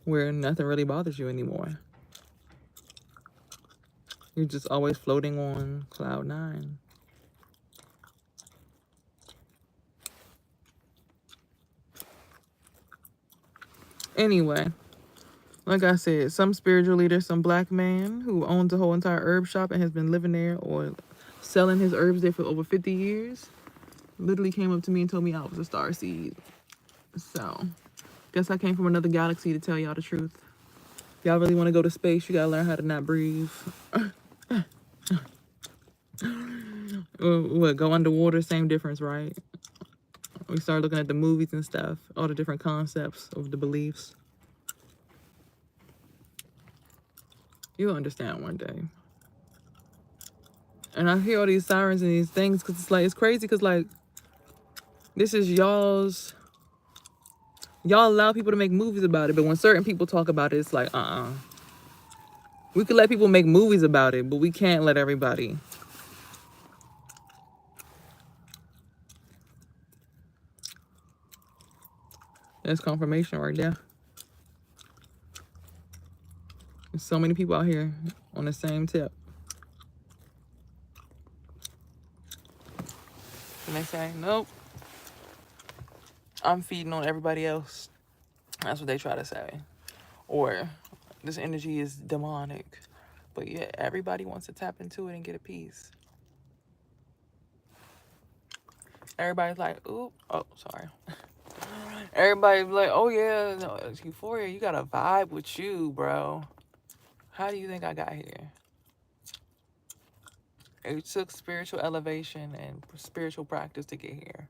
where nothing really bothers you anymore. You're just always floating on cloud 9. Anyway, like I said, some spiritual leader, some black man who owns a whole entire herb shop and has been living there or selling his herbs there for over 50 years, literally came up to me and told me I was a star seed. So, guess I came from another galaxy to tell y'all the truth. Y'all really want to go to space, you gotta learn how to not breathe. What, go underwater, same difference, right? We start looking at the movies and stuff, all the different concepts of the beliefs. You'll understand one day. And I hear all these sirens and these things because it's like, it's crazy because like, this is y'all allow people to make movies about it, but when certain people talk about it, it's like, we could let people make movies about it, but we can't let everybody. That's confirmation right there. There's so many people out here on the same tip. And they say, nope, I'm feeding on everybody else. That's what they try to say. Or this energy is demonic. But yeah, everybody wants to tap into it and get a piece. Everybody's like, ooh, oh, sorry. Everybody's like, oh yeah, no, Euphoria, you got a vibe with you, bro. How do you think I got here? It took spiritual elevation and spiritual practice to get here.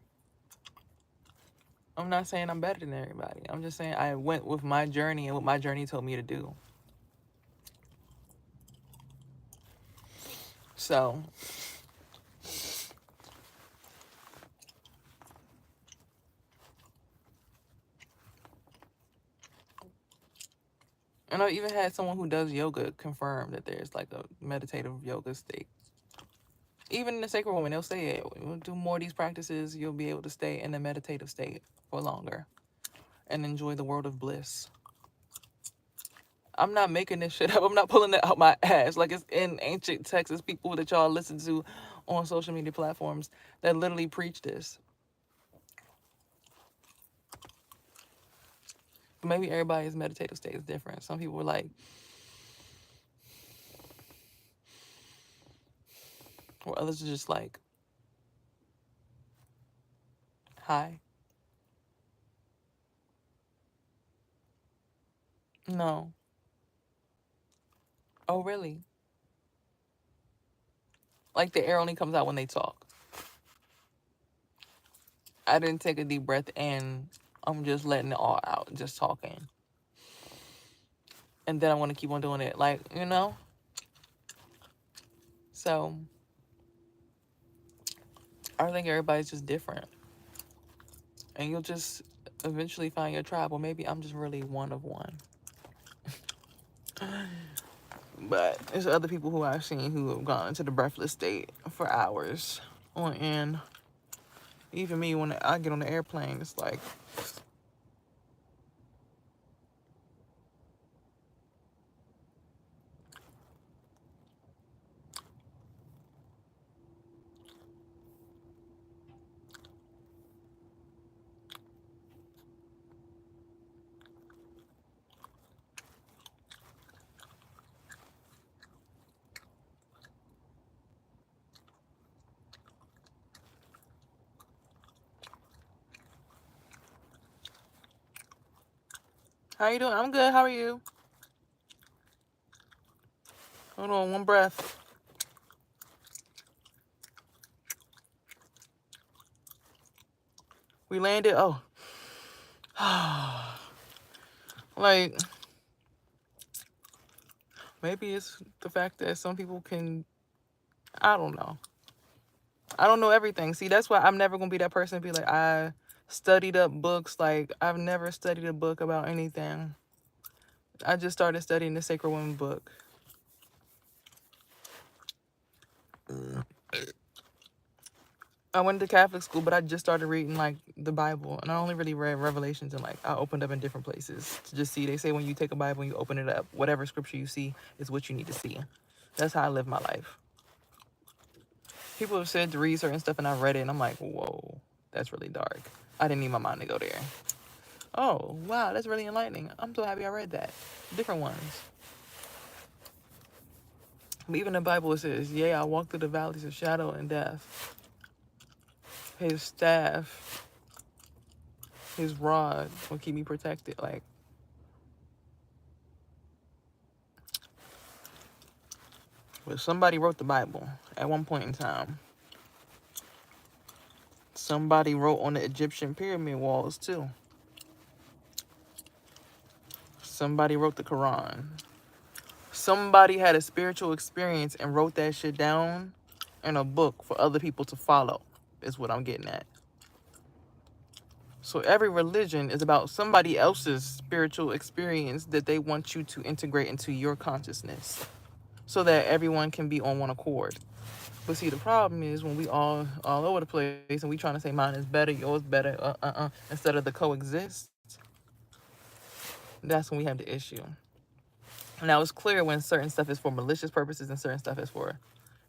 I'm not saying I'm better than everybody. I'm just saying I went with my journey and what my journey told me to do. So, and I even had someone who does yoga confirm that there's like a meditative yoga state. Even in the sacred woman, they'll say it. We'll do more of these practices, you'll be able to stay in a meditative state for longer and enjoy the world of bliss. I'm not making this shit up. I'm not pulling it out my ass. Like, it's in ancient texts. It's people that y'all listen to on social media platforms that literally preach this. But maybe everybody's meditative state is different. Some people are like, or others are just like, hi. No. Oh, really? Like the air only comes out when they talk. I didn't take a deep breath in. I'm just letting it all out, just talking. And then I want to keep on doing it. Like, you know? So, I think everybody's just different. And you'll just eventually find your tribe. Or maybe I'm just really one of one. But there's other people who I've seen who have gone into the breathless state for hours on end. Even me, when I get on the airplane, it's like, how you doing? I'm good. How are you? Hold on, one breath. We landed. Oh. Like, maybe it's the fact that some people can, I don't know. I don't know everything. See, that's why I'm never going to be that person to be like, I studied up books. Like, I've never studied a book about anything. I just started studying the Sacred Women book. I went to Catholic school, but I just started reading like the Bible, and I only really read Revelations, and like I opened up in different places to just see. They say when you take a Bible and you open it up, whatever scripture you see is what you need to see. That's how I live my life. People have said to read certain stuff, and I read it, and I'm like, whoa, that's really dark. I didn't need my mind to go there. Oh, wow, that's really enlightening. I'm so happy I read that. Different ones. But even the Bible says, yea, I walk through the valleys of shadow and death. His staff, his rod will keep me protected. Like, but somebody wrote the Bible at one point in time. Somebody wrote on the Egyptian pyramid walls too. Somebody wrote the Quran. Somebody had a spiritual experience and wrote that shit down in a book for other people to follow, is what I'm getting at. So every religion is about somebody else's spiritual experience that they want you to integrate into your consciousness so that everyone can be on one accord. But see, the problem is when we all over the place and we trying to say mine is better, yours better, instead of the coexist, that's when we have the issue. Now, it's clear when certain stuff is for malicious purposes and certain stuff is for,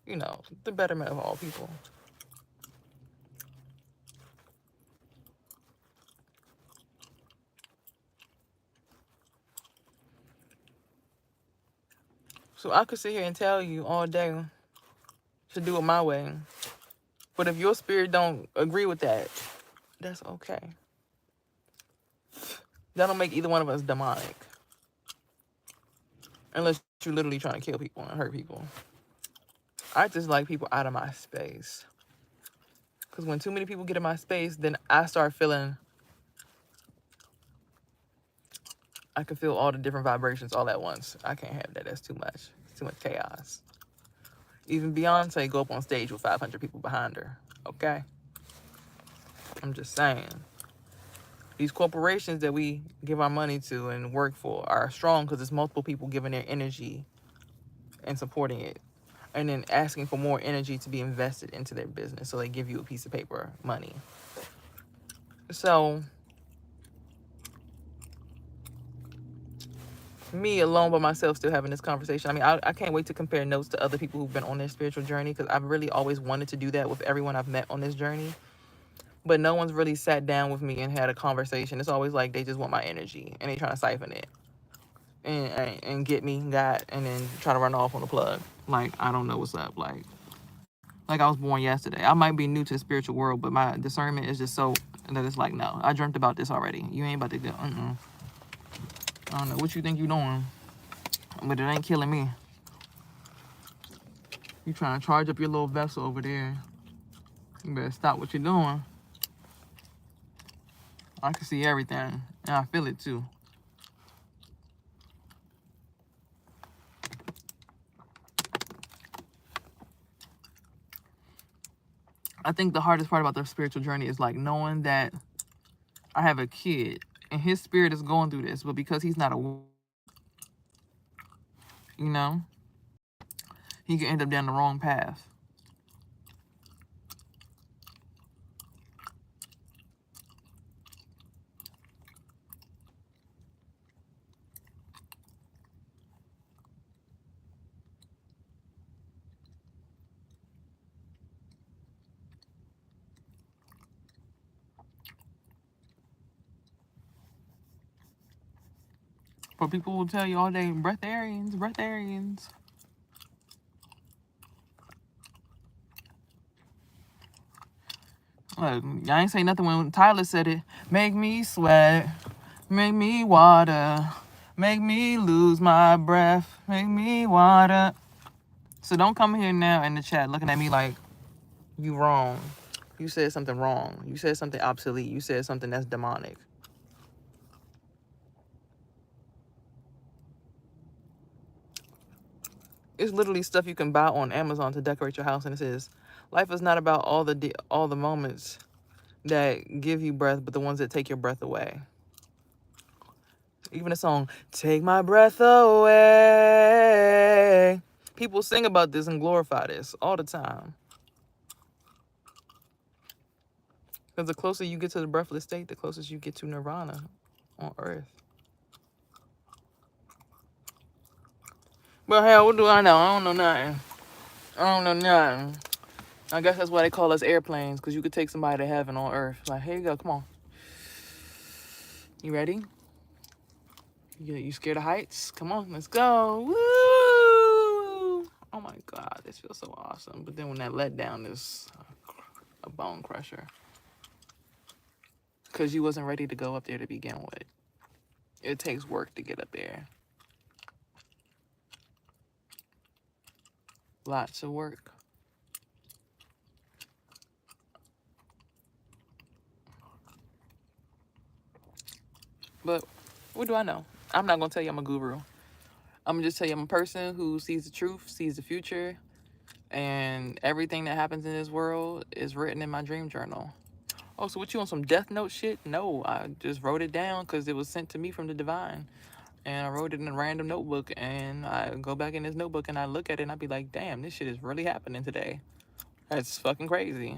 you know, the betterment of all people. So I could sit here and tell you all day to do it my way. But if your spirit don't agree with that, that's okay. That don't make either one of us demonic. Unless you're literally trying to kill people and hurt people. I just like people out of my space. Because when too many people get in my space, then I start feeling... I can feel all the different vibrations all at once. I can't have that. That's too much. It's too much chaos. Even Beyonce go up on stage with 500 people behind her. Okay? I'm just saying. These corporations that we give our money to and work for are strong because it's multiple people giving their energy and supporting it. And then asking for more energy to be invested into their business. So they give you a piece of paper, money. So... me alone by myself still having this conversation. I mean, I can't wait to compare notes to other people who've been on their spiritual journey because I've really always wanted to do that with everyone I've met on this journey. But no one's really sat down with me and had a conversation. It's always like they just want my energy and they trying to siphon it and get me, got, and then try to run off on the plug. Like, I don't know what's up. Like I was born yesterday. I might be new to the spiritual world, but my discernment is just so that it's like, no, I dreamt about this already. You ain't about to do, I don't know what you think you doing, but it ain't killing me. You trying to charge up your little vessel over there. You better stop what you're doing. I can see everything, and I feel it too. I think the hardest part about the spiritual journey is like knowing that I have a kid, and his spirit is going through this, but because he's not aware, you know, he can end up down the wrong path. But people will tell you all day, breatharians, breatharians. Look, y'all ain't say nothing when Tyler said it. Make me sweat, make me water, make me lose my breath, make me water. So don't come here now in the chat looking at me like you wrong. You said something wrong. You said something obsolete. You said something that's demonic. It's literally stuff you can buy on Amazon to decorate your house, and it says, "Life is not about all the moments. that give you breath, but the ones that take your breath away. Even the song, Take My Breath Away. People sing about this and glorify this all the time. Because the closer you get to the breathless state, the closest you get to nirvana on earth. But hell, what do I know? I don't know nothing. I guess that's why they call us airplanes, because you could take somebody to heaven on earth. Like, here you go, come on. You ready? You scared of heights? Come on, let's go. Woo! Oh my God, this feels so awesome. But then when that letdown is a bone crusher. Because you wasn't ready to go up there to begin with. It takes work to get up there. Lots of work. But what do I know? I'm not going to tell you I'm a guru. I'm going to just tell you I'm a person who sees the truth, sees the future, and everything that happens in this world is written in my dream journal. Oh, so what, you on some Death Note shit? No, I just wrote it down because it was sent to me from the divine. And I wrote it in a random notebook, and I go back in this notebook and I look at it and I be like, damn, this shit is really happening today. That's fucking crazy.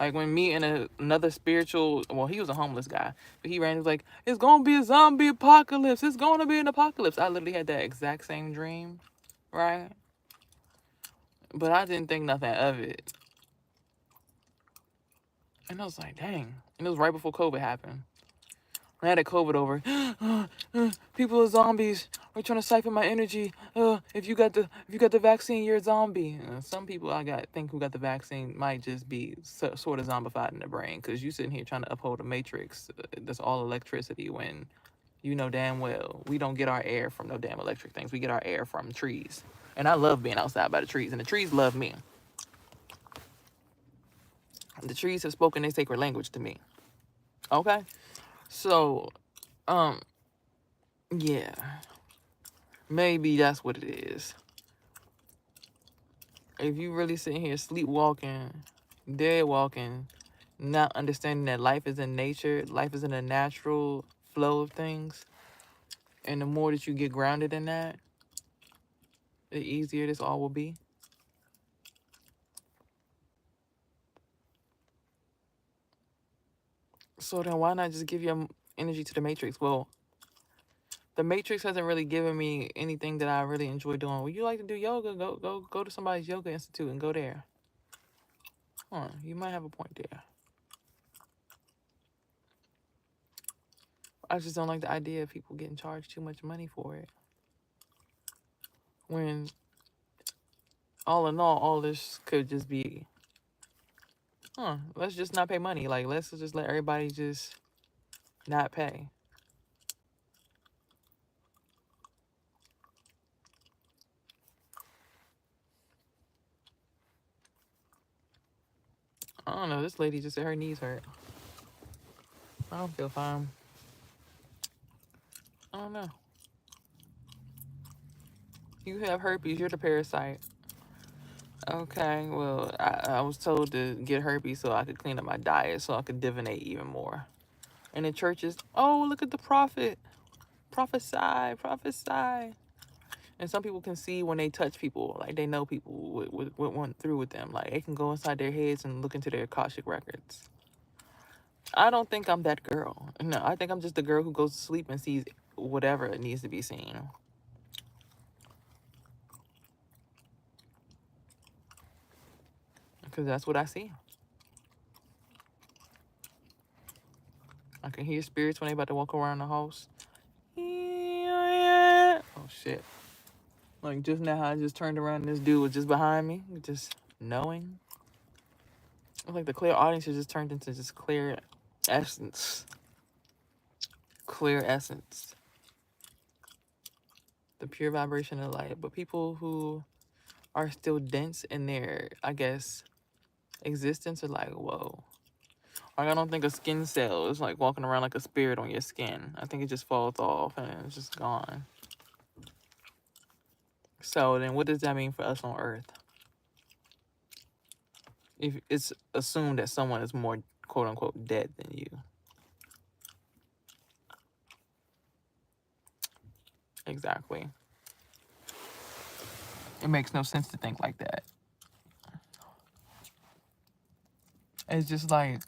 Like when me and another spiritual, well, he was a homeless guy, but he ran, he was like, it's gonna be a zombie apocalypse. It's gonna be an apocalypse. I literally had that exact same dream, right? But I didn't think nothing of it. And I was like, dang. And it was right before COVID happened. I had a COVID over. People are zombies. We're trying to siphon my energy. If you got the vaccine, you're a zombie. Some people think who got the vaccine might just be sort of zombified in the brain, because you sitting here trying to uphold a matrix that's all electricity when you know damn well we don't get our air from no damn electric things. We get our air from trees. And I love being outside by the trees, and the trees love me. The trees have spoken their sacred language to me. Okay? So, yeah. Maybe that's what it is. If you really sitting here sleepwalking, dead walking, not understanding that life is in nature, life is in a natural flow of things, and the more that you get grounded in that, the easier this all will be. So then why not just give your energy to the matrix? Well, the matrix hasn't really given me anything that I really enjoy doing. Would you like to do yoga? Go to somebody's yoga institute and go there. You might have a point there. I just don't like the idea of people getting charged too much money for it. When, all in all this could just be, let's just not pay money. Like, let's just let everybody just not pay. I don't know. This lady just said her knees hurt. I don't feel fine. I don't know. You have herpes. You're the parasite. Okay, well, I was told to get herpes so I could clean up my diet, so I could divinate even more. And the churches, oh, look at the prophet. Prophesy, prophesy. And some people can see when they touch people, like they know people what went through with them. Like they can go inside their heads and look into their Akashic records. I don't think I'm that girl. No, I think I'm just the girl who goes to sleep and sees whatever it needs to be seen. Because that's what I see. I can hear spirits when they about to walk around the house. Oh, shit. Like just now, I just turned around and this dude was just behind me, just knowing. Like the clear audience just turned into just clear essence. Clear essence. The pure vibration of light. But people who are still dense in their, I guess, existence are like, whoa. Like, I don't think a skin cell is like walking around like a spirit on your skin. I think it just falls off and it's just gone. So then what does that mean for us on Earth? if it's assumed that someone is more quote unquote dead than you. Exactly. It makes no sense to think like that. It's just like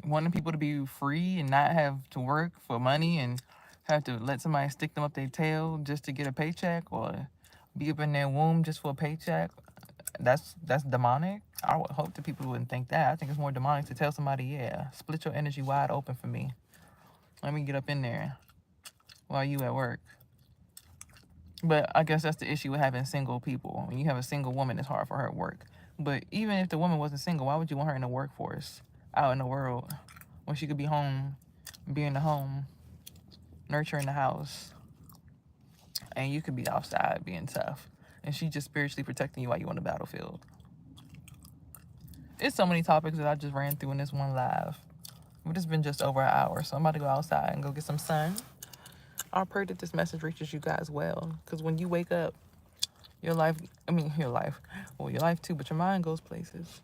wanting people to be free and not have to work for money and have to let somebody stick them up their tail just to get a paycheck, or be up in their womb just for a paycheck. That's demonic. I would hope that people wouldn't think that. I think it's more demonic to tell somebody, yeah, split your energy wide open for me. Let me get up in there while you at work. But I guess that's the issue with having single people. When you have a single woman, it's hard for her to work. But even if the woman wasn't single, why would you want her in the workforce, out in the world, when she could be home, be in the home, nurturing the house, and you could be outside being tough, and she just spiritually protecting you while you on the battlefield? It's so many topics that I just ran through in this one live. But it's been just over an hour, so I'm about to go outside and go get some sun. I pray that this message reaches you guys well, because when you wake up, your life too, but your mind goes places.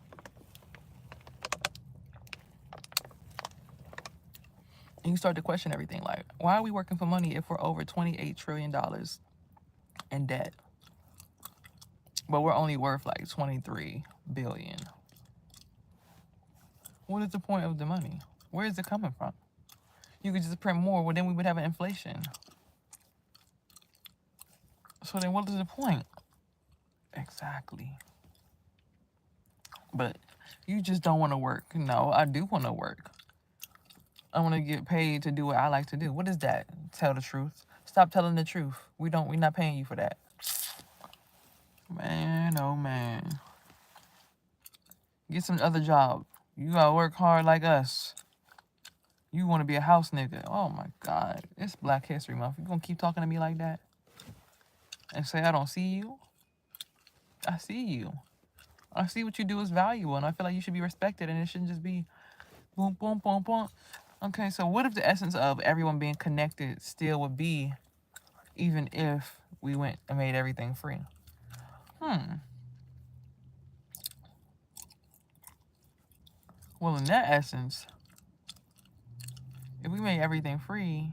And you start to question everything, like, why are we working for money if we're over $28 trillion in debt? But we're only worth like 23 billion. What is the point of the money? Where is it coming from? You could just print more, well, then we would have an inflation. So then what is the point? Exactly. But you just don't want to work. No, I do want to work. I want to get paid to do what I like to do. What is that? Tell the truth. Stop telling the truth. We're not paying you for that. Man, oh man. Get some other job. You gotta work hard like us. You want to be a house nigga. Oh my God. It's Black History Month. You gonna keep talking to me like that? And say I don't see you? I see you. I see what you do is valuable, and I feel like you should be respected, and it shouldn't just be boom, boom, boom, boom. Okay, so what if the essence of everyone being connected still would be, even if we went and made everything free? Well, in that essence, if we made everything free,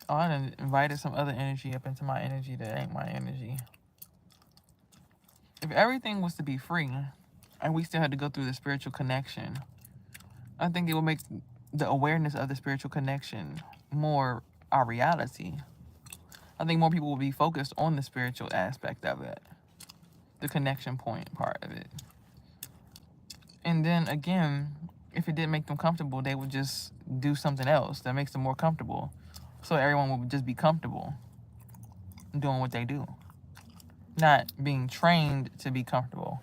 I done invited some other energy up into my energy that ain't my energy. If everything was to be free, and we still had to go through the spiritual connection, I think it would make the awareness of the spiritual connection more our reality. I think more people will be focused on the spiritual aspect of it, the connection point part of it. And then again, if it didn't make them comfortable, they would just do something else that makes them more comfortable. So everyone would just be comfortable doing what they do. Not being trained to be comfortable,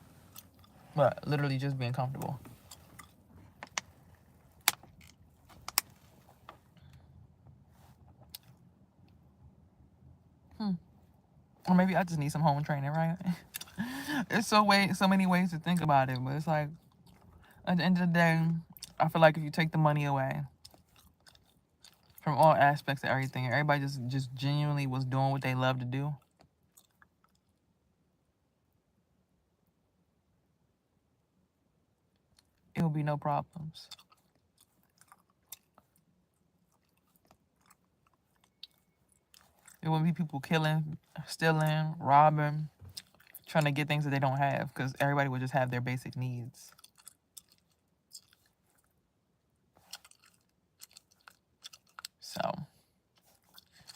but literally just being comfortable. Or maybe I just need some home training, right? It's so many ways to think about it, but it's like, at the end of the day, I feel like if you take the money away from all aspects of everything, everybody just genuinely was doing what they love to do, it will be no problems. There wouldn't be people killing, stealing, robbing, trying to get things that they don't have, because everybody would just have their basic needs. So,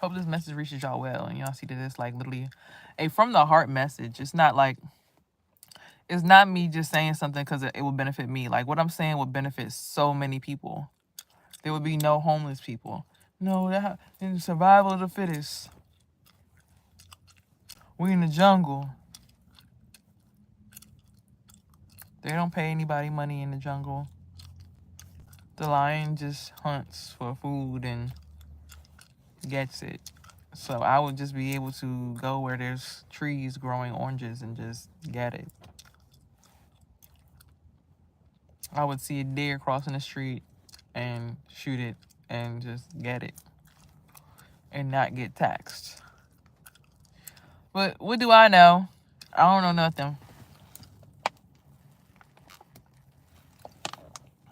hope this message reaches y'all well, and y'all see that it's like literally a from the heart message. It's not like, it's not me just saying something because it will benefit me. Like, what I'm saying would benefit so many people. There would be no homeless people. No, that in survival of the fittest. We in the jungle. They don't pay anybody money in the jungle. The lion just hunts for food and gets it. So I would just be able to go where there's trees growing oranges and just get it. I would see a deer crossing the street and shoot it and just get it and not get taxed. But what do I know? I don't know nothing.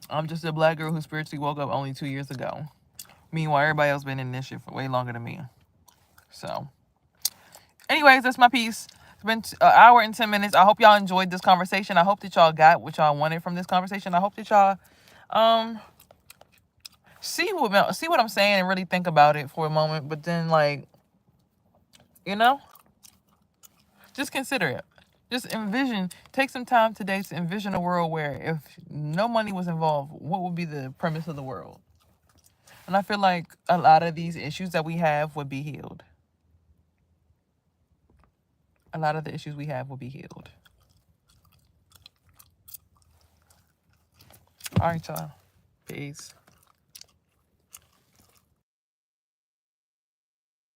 I'm just a black girl who spiritually woke up only 2 years ago. Meanwhile, everybody else been in this shit for way longer than me. So, anyways, that's my piece. It's been an hour and 10 minutes. I hope y'all enjoyed this conversation. I hope that y'all got what y'all wanted from this conversation. I hope that y'all see what I'm saying and really think about it for a moment. But then, like, you know, just consider it. Just envision. Take some time today to envision a world where if no money was involved, what would be the premise of the world? And I feel like a lot of these issues that we have would be healed. A lot of the issues we have will be healed. All right, y'all. Peace.